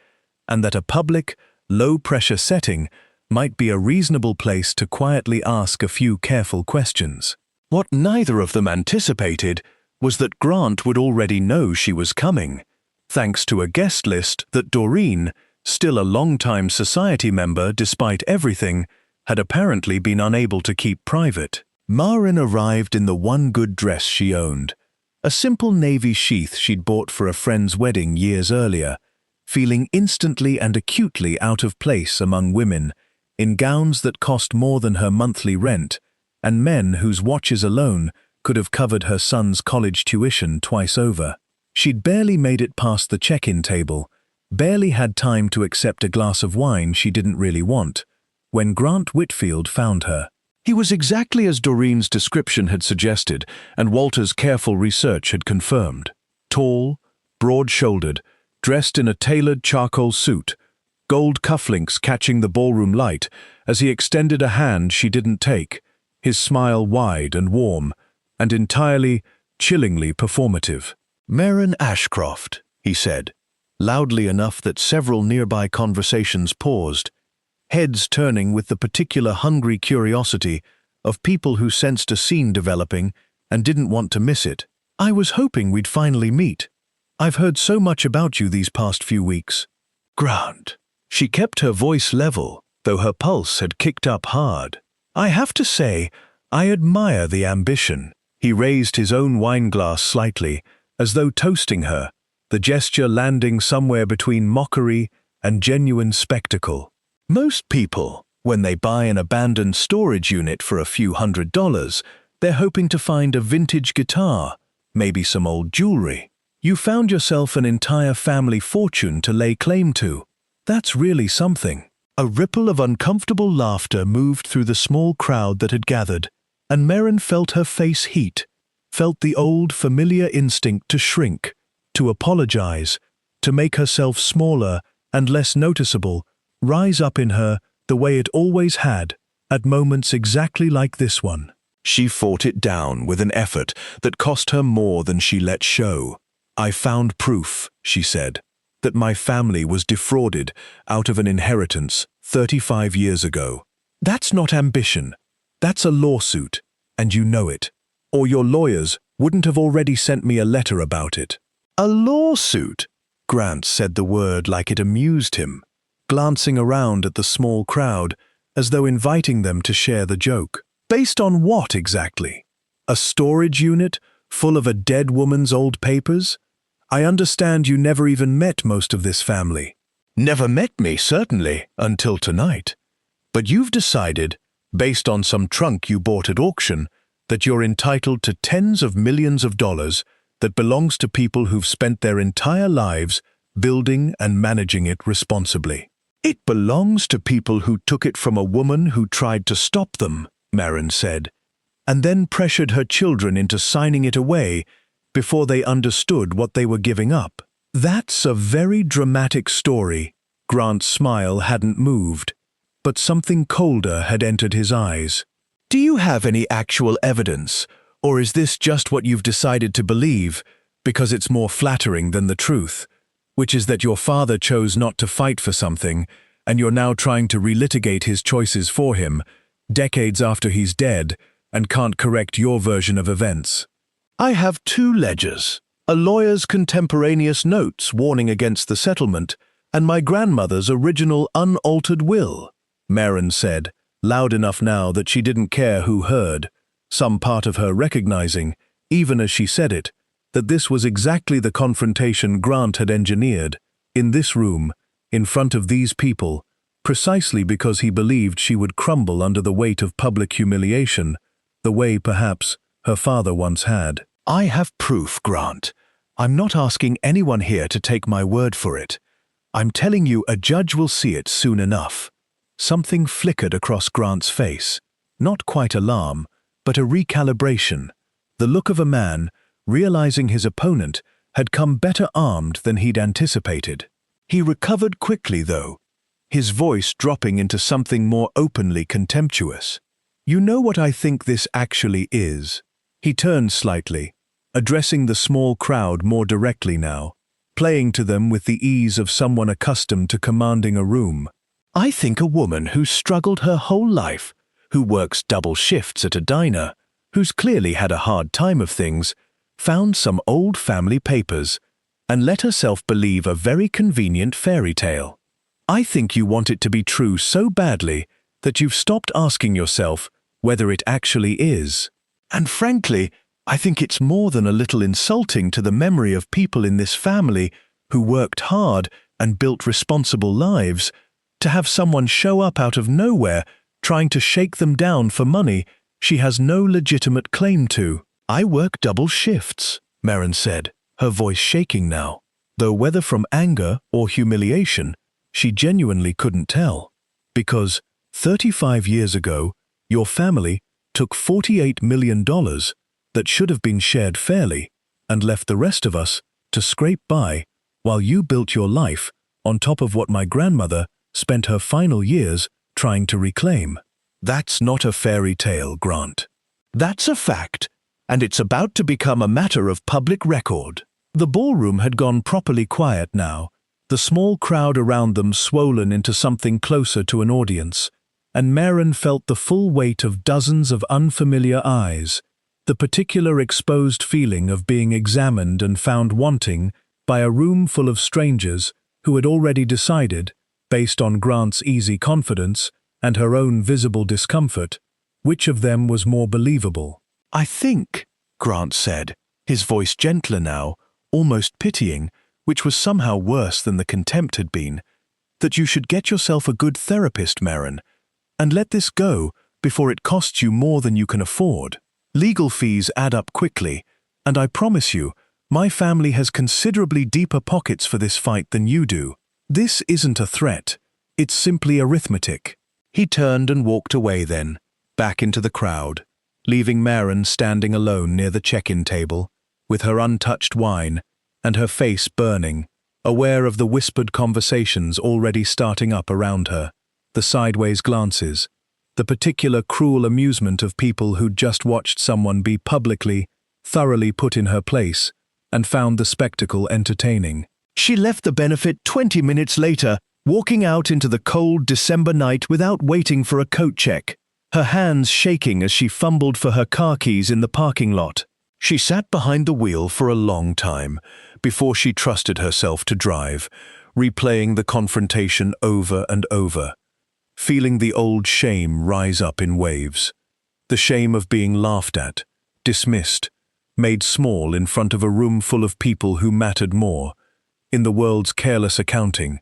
S1: and that a public, low-pressure setting might be a reasonable place to quietly ask a few careful questions. What neither of them anticipated was that Grant would already know she was coming, thanks to a guest list that Doreen, still a long-time society member despite everything, had apparently been unable to keep private. Maren arrived in the one good dress she owned, a simple navy sheath she'd bought for a friend's wedding years earlier, feeling instantly and acutely out of place among women, in gowns that cost more than her monthly rent, and men whose watches alone could have covered her son's college tuition twice over. She'd barely made it past the check-in table, barely had time to accept a glass of wine she didn't really want, when Grant Whitfield found her. He was exactly as Doreen's description had suggested, and Walter's careful research had confirmed. Tall, broad-shouldered, dressed in a tailored charcoal suit, gold cufflinks catching the ballroom light as he extended a hand she didn't take, his smile wide and warm, and entirely, chillingly performative. "Merrin Ashcroft," he said, loudly enough that several nearby conversations paused, heads turning with the particular hungry curiosity of people who sensed a scene developing and didn't want to miss it. "I was hoping we'd finally meet. I've heard so much about you these past few weeks." "Grant." She kept her voice level, though her pulse had kicked up hard. "I have to say, I admire the ambition." He raised his own wineglass slightly, as though toasting her, the gesture landing somewhere between mockery and genuine spectacle. "Most people, when they buy an abandoned storage unit for a few $100s, they're hoping to find a vintage guitar, maybe some old jewelry. You found yourself an entire family fortune to lay claim to. That's really something." A ripple of uncomfortable laughter moved through the small crowd that had gathered, and Merrin felt her face heat, felt the old familiar instinct to shrink, to apologize, to make herself smaller and less noticeable, rise up in her the way it always had, at moments exactly like this one. She fought it down with an effort that cost her more than she let show. "I found proof," she said, "that my family was defrauded out of an inheritance 35 years ago. That's not ambition. That's a lawsuit, and you know it. Or your lawyers wouldn't have already sent me a letter about it." "A lawsuit?" Grant said the word like it amused him, glancing around at the small crowd as though inviting them to share the joke. "Based on what exactly? A storage unit full of a dead woman's old papers? I understand you never even met most of this family." "Never met me, certainly, until tonight. But you've decided, based on some trunk you bought at auction, that you're entitled to tens of millions of dollars that belongs to people who've spent their entire lives building and managing it responsibly." "It belongs to people who took it from a woman who tried to stop them," Merrin said, "and then pressured her children into signing it away before they understood what they were giving up." "That's a very dramatic story." Grant's smile hadn't moved, but something colder had entered his eyes. "Do you have any actual evidence, or is this just what you've decided to believe because it's more flattering than the truth, which is that your father chose not to fight for something, and you're now trying to relitigate his choices for him, decades after he's dead, and can't correct your version of events?" "I have two ledgers, a lawyer's contemporaneous notes warning against the settlement, and my grandmother's original unaltered will," Merrin said, loud enough now that she didn't care who heard, some part of her recognizing, even as she said it, that this was exactly the confrontation Grant had engineered, in this room, in front of these people, precisely because he believed she would crumble under the weight of public humiliation, the way, perhaps, her father once had. "I have proof, Grant. I'm not asking anyone here to take my word for it. I'm telling you a judge will see it soon enough." Something flickered across Grant's face, not quite alarm, but a recalibration, the look of a man realizing his opponent had come better armed than he'd anticipated. He recovered quickly, though, his voice dropping into something more openly contemptuous. "You know what I think this actually is?" He turned slightly, addressing the small crowd more directly now, playing to them with the ease of someone accustomed to commanding a room. "I think a woman who's struggled her whole life, who works double shifts at a diner, who's clearly had a hard time of things, found some old family papers, and let herself believe a very convenient fairy tale. I think you want it to be true so badly that you've stopped asking yourself whether it actually is. And frankly, I think it's more than a little insulting to the memory of people in this family who worked hard and built responsible lives, to have someone show up out of nowhere trying to shake them down for money she has no legitimate claim to." I work double shifts, Maren said, her voice shaking now, though whether from anger or humiliation, she genuinely couldn't tell. Because 35 years ago, your family took $48 million that should have been shared fairly and left the rest of us to scrape by while you built your life on top of what my grandmother spent her final years trying to reclaim. That's not a fairy tale, Grant. That's a fact, and it's about to become a matter of public record. The ballroom had gone properly quiet now, the small crowd around them swollen into something closer to an audience, and Maren felt the full weight of dozens of unfamiliar eyes, the particular exposed feeling of being examined and found wanting by a room full of strangers who had already decided, based on Grant's easy confidence and her own visible discomfort, which of them was more believable. I think, Grant said, his voice gentler now, almost pitying, which was somehow worse than the contempt had been, that you should get yourself a good therapist, Maren, and let this go before it costs you more than you can afford. Legal fees add up quickly, and I promise you, my family has considerably deeper pockets for this fight than you do. This isn't a threat, it's simply arithmetic. He turned and walked away then, back into the crowd, leaving Maren standing alone near the check-in table, with her untouched wine and her face burning, aware of the whispered conversations already starting up around her, the sideways glances, the particular cruel amusement of people who'd just watched someone be publicly, thoroughly put in her place, and found the spectacle entertaining. She left the benefit 20 minutes later, walking out into the cold December night without waiting for a coat check, her hands shaking as she fumbled for her car keys in the parking lot. She sat behind the wheel for a long time before she trusted herself to drive, replaying the confrontation over and over, feeling the old shame rise up in waves. The shame of being laughed at, dismissed, made small in front of a room full of people who mattered more, in the world's careless accounting,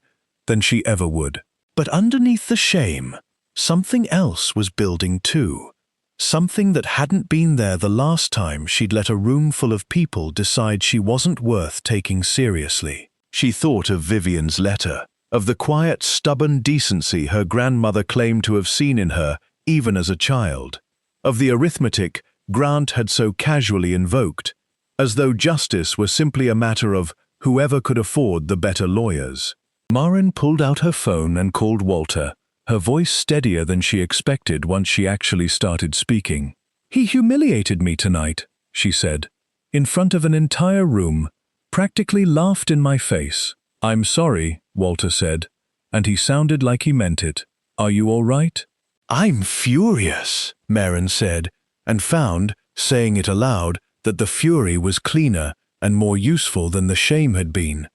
S1: than she ever would. But underneath the shame, something else was building too. Something that hadn't been there the last time she'd let a room full of people decide she wasn't worth taking seriously. She thought of Vivian's letter, of the quiet, stubborn decency her grandmother claimed to have seen in her even as a child, of the arithmetic Grant had so casually invoked, as though justice were simply a matter of whoever could afford the better lawyers. Maren pulled out her phone and called Walter, her voice steadier than she expected once she actually started speaking. "He humiliated me tonight," she said, in front of an entire room, practically laughed in my face. "I'm sorry," Walter said, and he sounded like he meant it. "Are you all right?" "I'm furious," Maren said, and found, saying it aloud, that the fury was cleaner and more useful than the shame had been.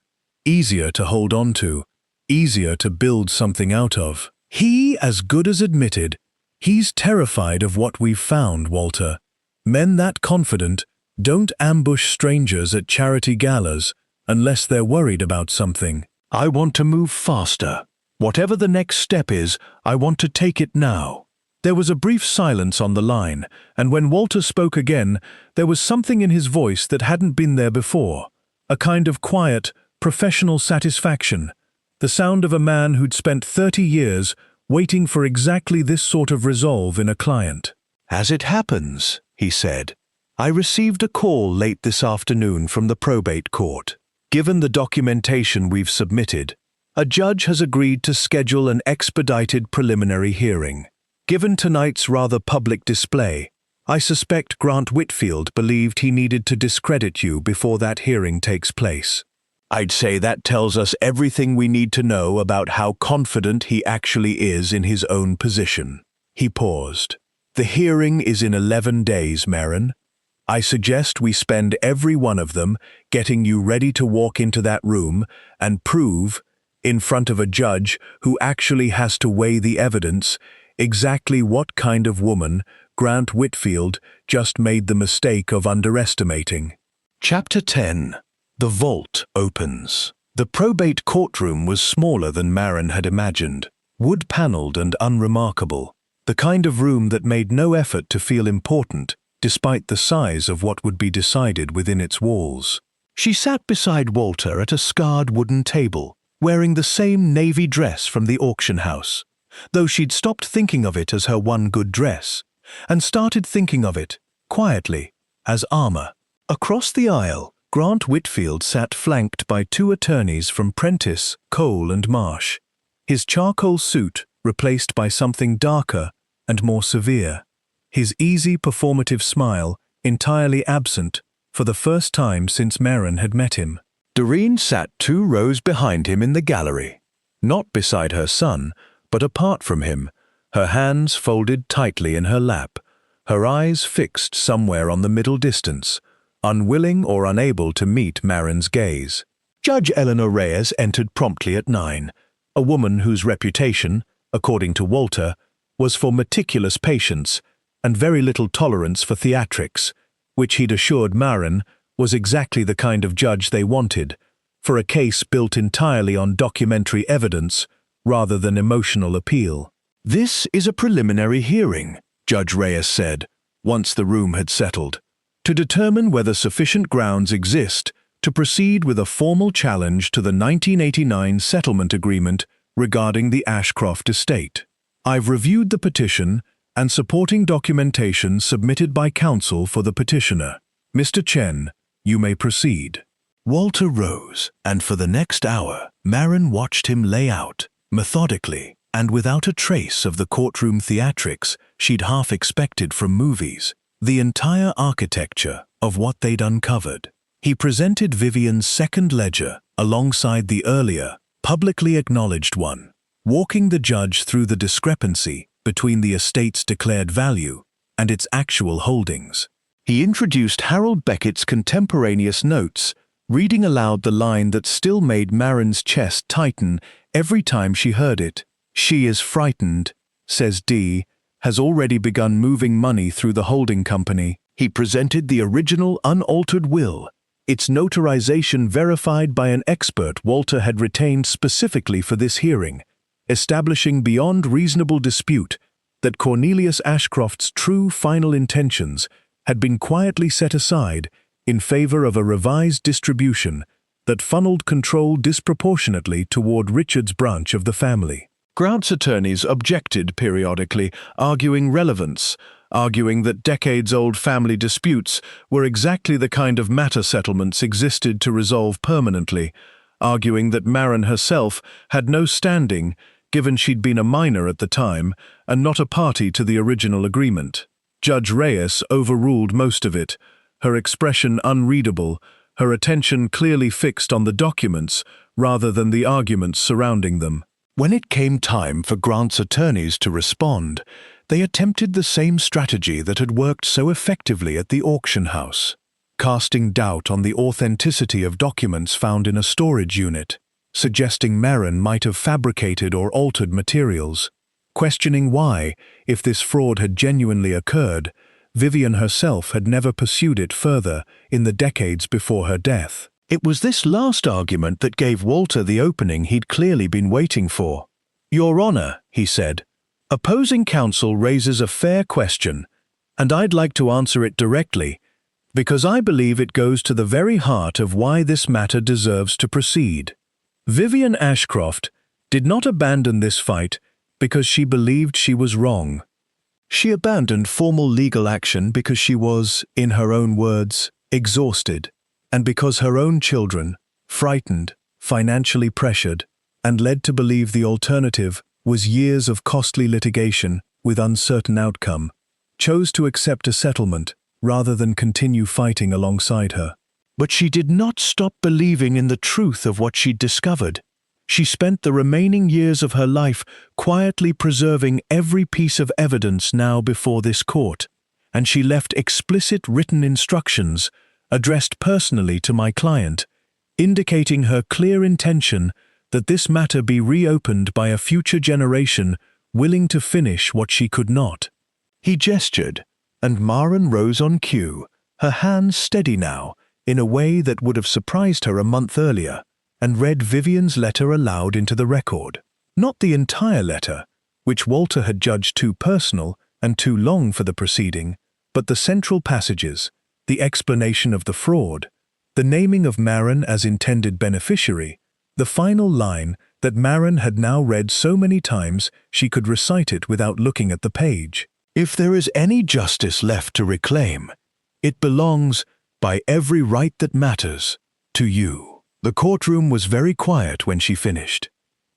S1: Easier to hold on to, easier to build something out of. "He as good as admitted, he's terrified of what we've found, Walter. Men that confident don't ambush strangers at charity galas unless they're worried about something. I want to move faster. Whatever the next step is, I want to take it now." There was a brief silence on the line, and when Walter spoke again, there was something in his voice that hadn't been there before, a kind of quiet, professional satisfaction, the sound of a man who'd spent 30 years waiting for exactly this sort of resolve in a client. "As it happens," he said, "I received a call late this afternoon from the probate court. Given the documentation we've submitted, a judge has agreed to schedule an expedited preliminary hearing. Given tonight's rather public display, I suspect Grant Whitfield believed he needed to discredit you before that hearing takes place. I'd say that tells us everything we need to know about how confident he actually is in his own position." He paused. "The hearing is in 11 days, Maren. I suggest we spend every one of them getting you ready to walk into that room and prove, in front of a judge who actually has to weigh the evidence, exactly what kind of woman Grant Whitfield just made the mistake of underestimating." Chapter 10. The Vault Opens. The probate courtroom was smaller than Maren had imagined, wood-paneled and unremarkable, the kind of room that made no effort to feel important, despite the size of what would be decided within its walls. She sat beside Walter at a scarred wooden table, wearing the same navy dress from the auction house, though she'd stopped thinking of it as her one good dress, and started thinking of it, quietly, as armor. Across the aisle, Grant Whitfield sat flanked by two attorneys from Prentice, Cole and Marsh, his charcoal suit replaced by something darker and more severe, his easy performative smile entirely absent for the first time since Maren had met him. Doreen sat 2 rows behind him in the gallery, not beside her son, but apart from him, her hands folded tightly in her lap, her eyes fixed somewhere on the middle distance, unwilling or unable to meet Maren's gaze. Judge Eleanor Reyes entered promptly at 9, a woman whose reputation, according to Walter, was for meticulous patience and very little tolerance for theatrics, which he'd assured Maren was exactly the kind of judge they wanted, for a case built entirely on documentary evidence rather than emotional appeal. "This is a preliminary hearing," Judge Reyes said, once the room had settled, "to determine whether sufficient grounds exist to proceed with a formal challenge to the 1989 settlement agreement regarding the Ashcroft estate. I've reviewed the petition and supporting documentation submitted by counsel for the petitioner. Mr. Chen, you may proceed." Walter rose, and for the next hour, Maren watched him lay out, methodically, and without a trace of the courtroom theatrics she'd half expected from movies, the entire architecture of what they'd uncovered. He presented Vivian's second ledger alongside the earlier, publicly acknowledged one, walking the judge through the discrepancy between the estate's declared value and its actual holdings. He introduced Harold Beckett's contemporaneous notes, reading aloud the line that still made Maren's chest tighten every time she heard it. "She is frightened," says D, "has already begun moving money through the holding company." He presented the original unaltered will, its notarization verified by an expert Walter had retained specifically for this hearing, establishing beyond reasonable dispute that Cornelius Ashcroft's true final intentions had been quietly set aside in favor of a revised distribution that funneled control disproportionately toward Richard's branch of the family. Grant's attorneys objected periodically, arguing relevance, arguing that decades-old family disputes were exactly the kind of matter settlements existed to resolve permanently, arguing that Maren herself had no standing, given she'd been a minor at the time and not a party to the original agreement. Judge Reyes overruled most of it, her expression unreadable, her attention clearly fixed on the documents rather than the arguments surrounding them. When it came time for Grant's attorneys to respond, they attempted the same strategy that had worked so effectively at the auction house, casting doubt on the authenticity of documents found in a storage unit, suggesting Maren might have fabricated or altered materials, questioning why, if this fraud had genuinely occurred, Vivian herself had never pursued it further in the decades before her death. It was this last argument that gave Walter the opening he'd clearly been waiting for. "Your Honor," he said, "opposing counsel raises a fair question, and I'd like to answer it directly, because I believe it goes to the very heart of why this matter deserves to proceed. Vivian Ashcroft did not abandon this fight because she believed she was wrong. She abandoned formal legal action because she was, in her own words, exhausted, and because her own children, frightened, financially pressured, and led to believe the alternative was years of costly litigation with uncertain outcome, chose to accept a settlement rather than continue fighting alongside her. But she did not stop believing in the truth of what she'd discovered. She spent the remaining years of her life quietly preserving every piece of evidence now before this court, and she left explicit written instructions, addressed personally to my client, indicating her clear intention that this matter be reopened by a future generation willing to finish what she could not." He gestured, and Maren rose on cue, her hands steady now, in a way that would have surprised her a month earlier, and read Vivian's letter aloud into the record. Not the entire letter, which Walter had judged too personal and too long for the proceeding, But the central passages, the explanation of the fraud, the naming of Maren as intended beneficiary, the final line that Maren had now read so many times she could recite it without looking at the page. If there is any justice left to reclaim, it belongs, by every right that matters, to you. The courtroom was very quiet when she finished.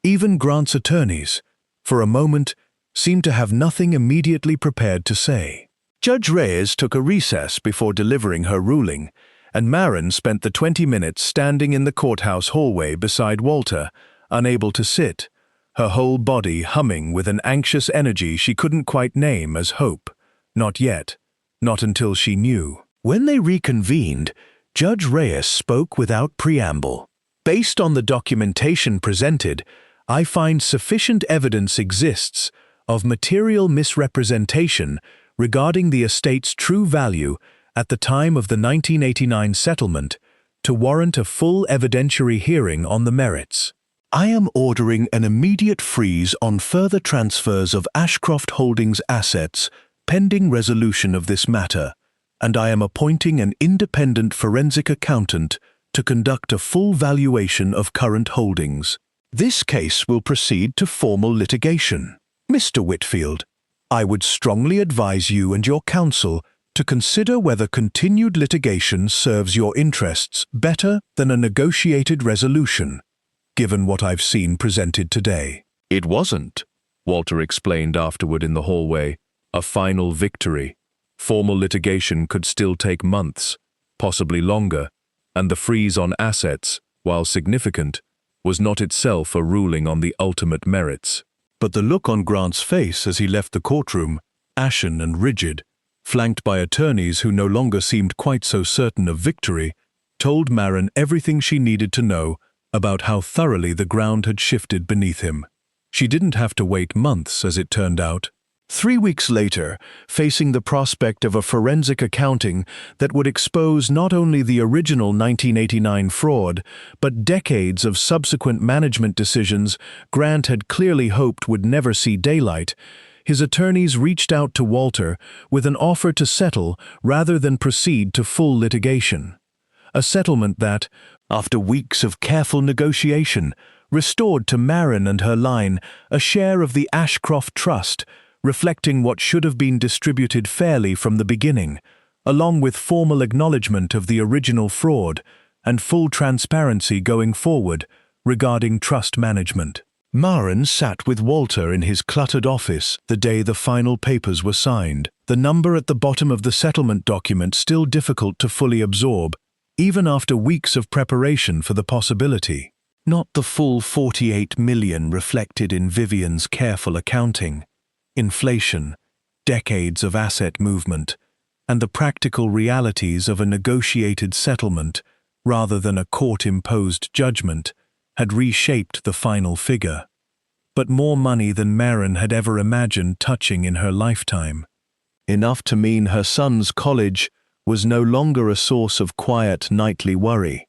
S1: Even Grant's attorneys, for a moment, seemed to have nothing immediately prepared to say. Judge Reyes took a recess before delivering her ruling, and Maren spent the 20 minutes standing in the courthouse hallway beside Walter, unable to sit, her whole body humming with an anxious energy she couldn't quite name as hope. Not yet. Not until she knew. When they reconvened, Judge Reyes spoke without preamble. Based on the documentation presented, I find sufficient evidence exists of material misrepresentation regarding the estate's true value at the time of the 1989 settlement to warrant a full evidentiary hearing on the merits. I am ordering an immediate freeze on further transfers of Ashcroft Holdings assets pending resolution of this matter, and I am appointing an independent forensic accountant to conduct a full valuation of current holdings. This case will proceed to formal litigation. Mr. Whitfield, I would strongly advise you and your counsel to consider whether continued litigation serves your interests better than a negotiated resolution, given what I've seen presented today. It wasn't, Walter explained afterward in the hallway, a final victory. Formal litigation could still take months, possibly longer, and the freeze on assets, while significant, was not itself a ruling on the ultimate merits. But the look on Grant's face as he left the courtroom, ashen and rigid, flanked by attorneys who no longer seemed quite so certain of victory, told Maren everything she needed to know about how thoroughly the ground had shifted beneath him. She didn't have to wait months, as it turned out. 3 weeks later, facing the prospect of a forensic accounting that would expose not only the original 1989 fraud, but decades of subsequent management decisions Grant had clearly hoped would never see daylight, his attorneys reached out to Walter with an offer to settle rather than proceed to full litigation. A settlement that, after weeks of careful negotiation, restored to Maren and her line a share of the Ashcroft Trust, reflecting what should have been distributed fairly from the beginning, along with formal acknowledgement of the original fraud and full transparency going forward regarding trust management. Maren sat with Walter in his cluttered office the day the final papers were signed, the number at the bottom of the settlement document still difficult to fully absorb, even after weeks of preparation for the possibility. Not the full 48 million reflected in Vivian's careful accounting. Inflation, decades of asset movement, and the practical realities of a negotiated settlement rather than a court-imposed judgment had reshaped the final figure. But more money than Maren had ever imagined touching in her lifetime. Enough to mean her son's college was no longer a source of quiet nightly worry.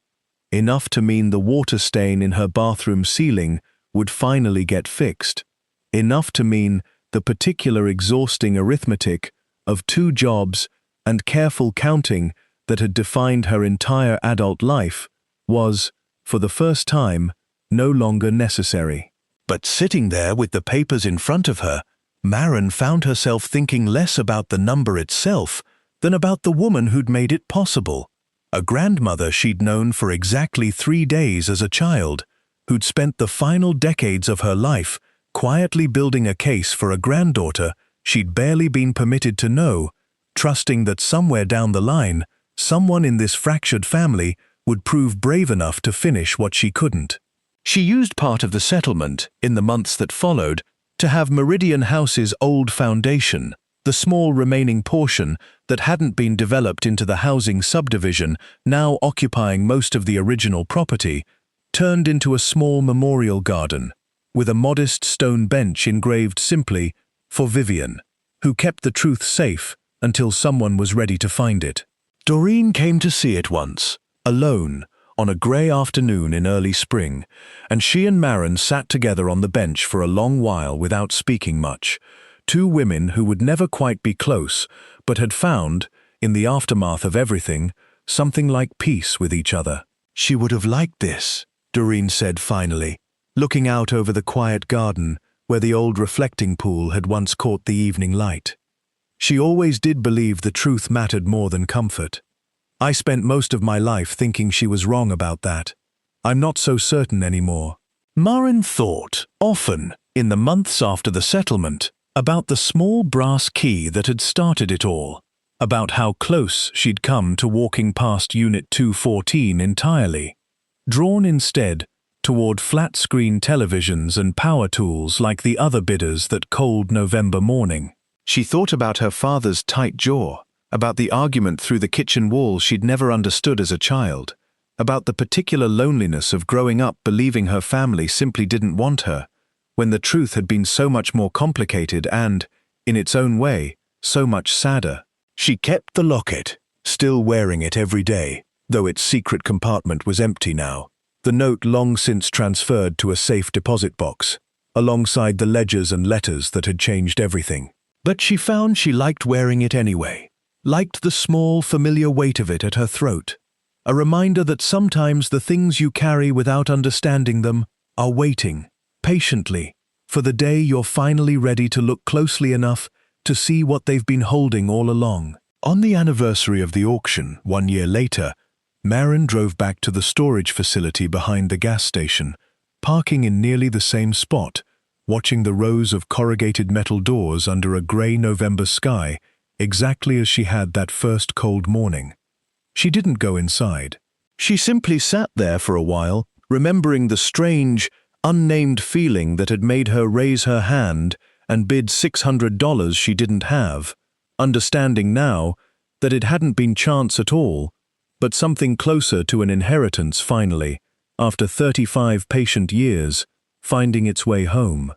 S1: Enough to mean the water stain in her bathroom ceiling would finally get fixed. Enough to mean the particular exhausting arithmetic of 2 jobs and careful counting that had defined her entire adult life was, for the first time, no longer necessary. But sitting there with the papers in front of her, Maren found herself thinking less about the number itself than about the woman who'd made it possible. A grandmother she'd known for exactly 3 days as a child, who'd spent the final decades of her life quietly building a case for a granddaughter she'd barely been permitted to know, trusting that somewhere down the line, someone in this fractured family would prove brave enough to finish what she couldn't. She used part of the settlement, in the months that followed, to have Meridian House's old foundation, the small remaining portion that hadn't been developed into the housing subdivision now occupying most of the original property, turned into a small memorial garden, with a modest stone bench engraved simply, "For Vivian," who kept the truth safe until someone was ready to find it. Doreen came to see it once, alone, on a grey afternoon in early spring, and she and Maren sat together on the bench for a long while without speaking much. two women who would never quite be close, but had found, in the aftermath of everything, something like peace with each other. "She would have liked this," Doreen said finally, looking out over the quiet garden where the old reflecting pool had once caught the evening light. She always did believe the truth mattered more than comfort. I spent most of my life thinking she was wrong about that. I'm not so certain anymore. Maren thought, often, in the months after the settlement, about the small brass key that had started it all, about how close she'd come to walking past Unit 214 entirely, drawn instead toward flat-screen televisions and power tools like the other bidders that cold November morning. She thought about her father's tight jaw, about the argument through the kitchen wall she'd never understood as a child, about the particular loneliness of growing up believing her family simply didn't want her, when the truth had been so much more complicated and, in its own way, so much sadder. She kept the locket, still wearing it every day, though its secret compartment was empty now, the note long since transferred to a safe deposit box, alongside the ledgers and letters that had changed everything. But she found she liked wearing it anyway, liked the small, familiar weight of it at her throat, a reminder that sometimes the things you carry without understanding them are waiting, patiently, for the day you're finally ready to look closely enough to see what they've been holding all along. On the anniversary of the auction, 1 year later, Maren drove back to the storage facility behind the gas station, parking in nearly the same spot, watching the rows of corrugated metal doors under a grey November sky, exactly as she had that first cold morning. She didn't go inside. She simply sat there for a while, remembering the strange, unnamed feeling that had made her raise her hand and bid $600 she didn't have, understanding now that it hadn't been chance at all, but something closer to an inheritance finally, after 35 patient years, finding its way home.